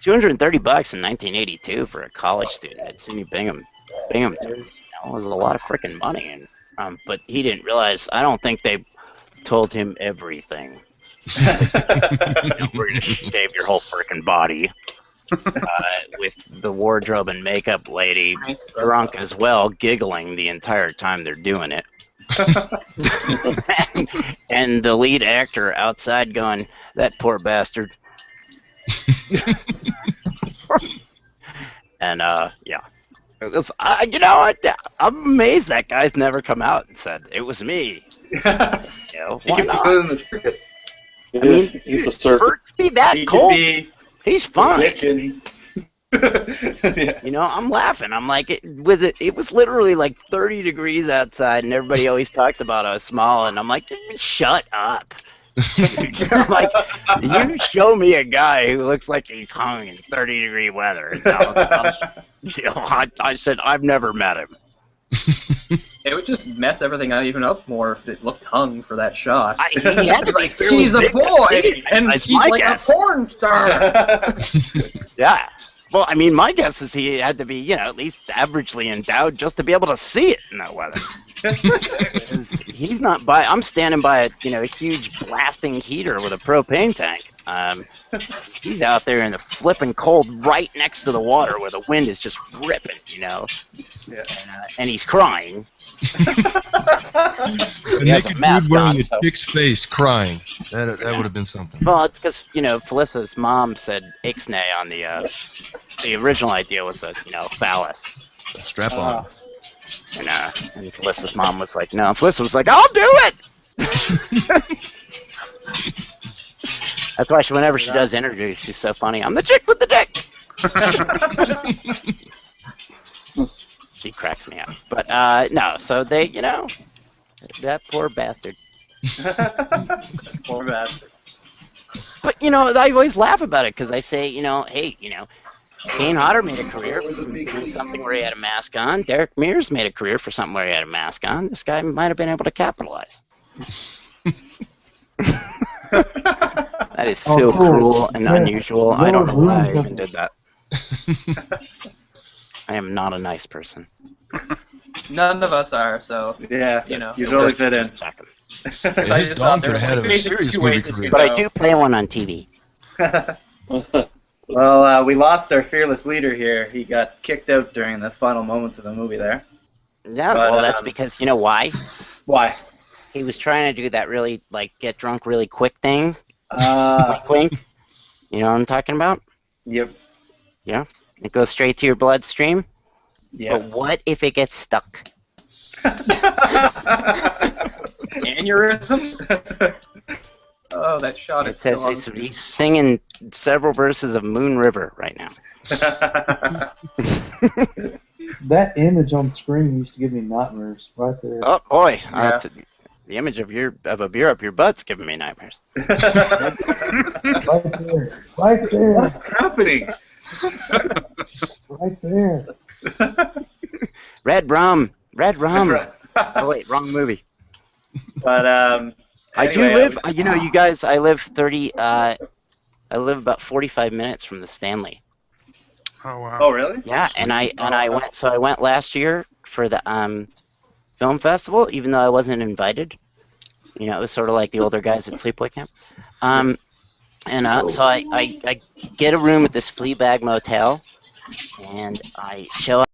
$230 in 1982 for a college student at SUNY Binghamton, was a lot of freaking money. And but he didn't realize. I don't think they told him everything. We're gonna shave your whole freaking body. With the wardrobe and makeup lady drunk as well, giggling the entire time they're doing it. And the lead actor outside going, "That poor bastard." And yeah, it was, I'm amazed that guy's never come out and said it was me. He could be good in the circus. I mean, the circus. for it to be that cold, he's fine. Yeah. I'm laughing. I'm like, it was literally like 30 degrees outside, and everybody always talks about how small, and I'm like, shut up. I'm like, you show me a guy who looks like he's hung in 30-degree weather. And I said, I've never met him. It would just mess everything out even up more if it looked hung for that shot. He had to like, she's a boy, and she's like a porn star. Yeah. Well, I mean, my guess is he had to be, at least averagely endowed just to be able to see it in that weather. He's not by. I'm standing by a huge blasting heater with a propane tank. He's out there in the flipping cold, right next to the water, where the wind is just ripping. Yeah. And he's crying. A naked dude wearing a chick's face, crying. That would have been something. Well, it's because Felissa's mom said ixnay on the original idea was a phallus. Strap on. And Felissa's mom was like, no. Felissa was like, I'll do it. That's why whenever she does interviews, she's so funny. I'm the chick with the dick. She cracks me up. But no, so they, that poor bastard. Poor bastard. But I always laugh about it because I say, hey, Kane Hodder made a career from doing something where he had a mask on. Derek Mears made a career for something where he had a mask on. This guy might have been able to capitalize. That is so cruel and unusual. I don't know why I even did that. I am not a nice person. None of us are, so yeah, you totally fit in. His dog could have had a serious movie career. But I do play one on TV. Well, we lost our fearless leader here. He got kicked out during the final moments of the movie there. Yeah, well, that's because, why? Why? He was trying to do that really, get drunk really quick thing. Wink, wink. You know what I'm talking about? Yep. Yeah? It goes straight to your bloodstream? Yeah. But what if it gets stuck? Aneurysm? Oh, that shot is says he's singing several verses of Moon River right now. That image on the screen used to give me nightmares right there. Oh boy, Yeah. The image of a beer up your butt's giving me nightmares. Right there. Right there. What's happening? Right there. Red rum. Oh wait, wrong movie. But I do anyway, live. You guys, I live I live about 45 minutes from the Stanley. Oh wow. Oh really? Yeah, and I went. So I went last year for the film festival, even though I wasn't invited. It was sort of like the older guys at Sleepaway Camp. So I get a room at this Fleabag motel, and I show up.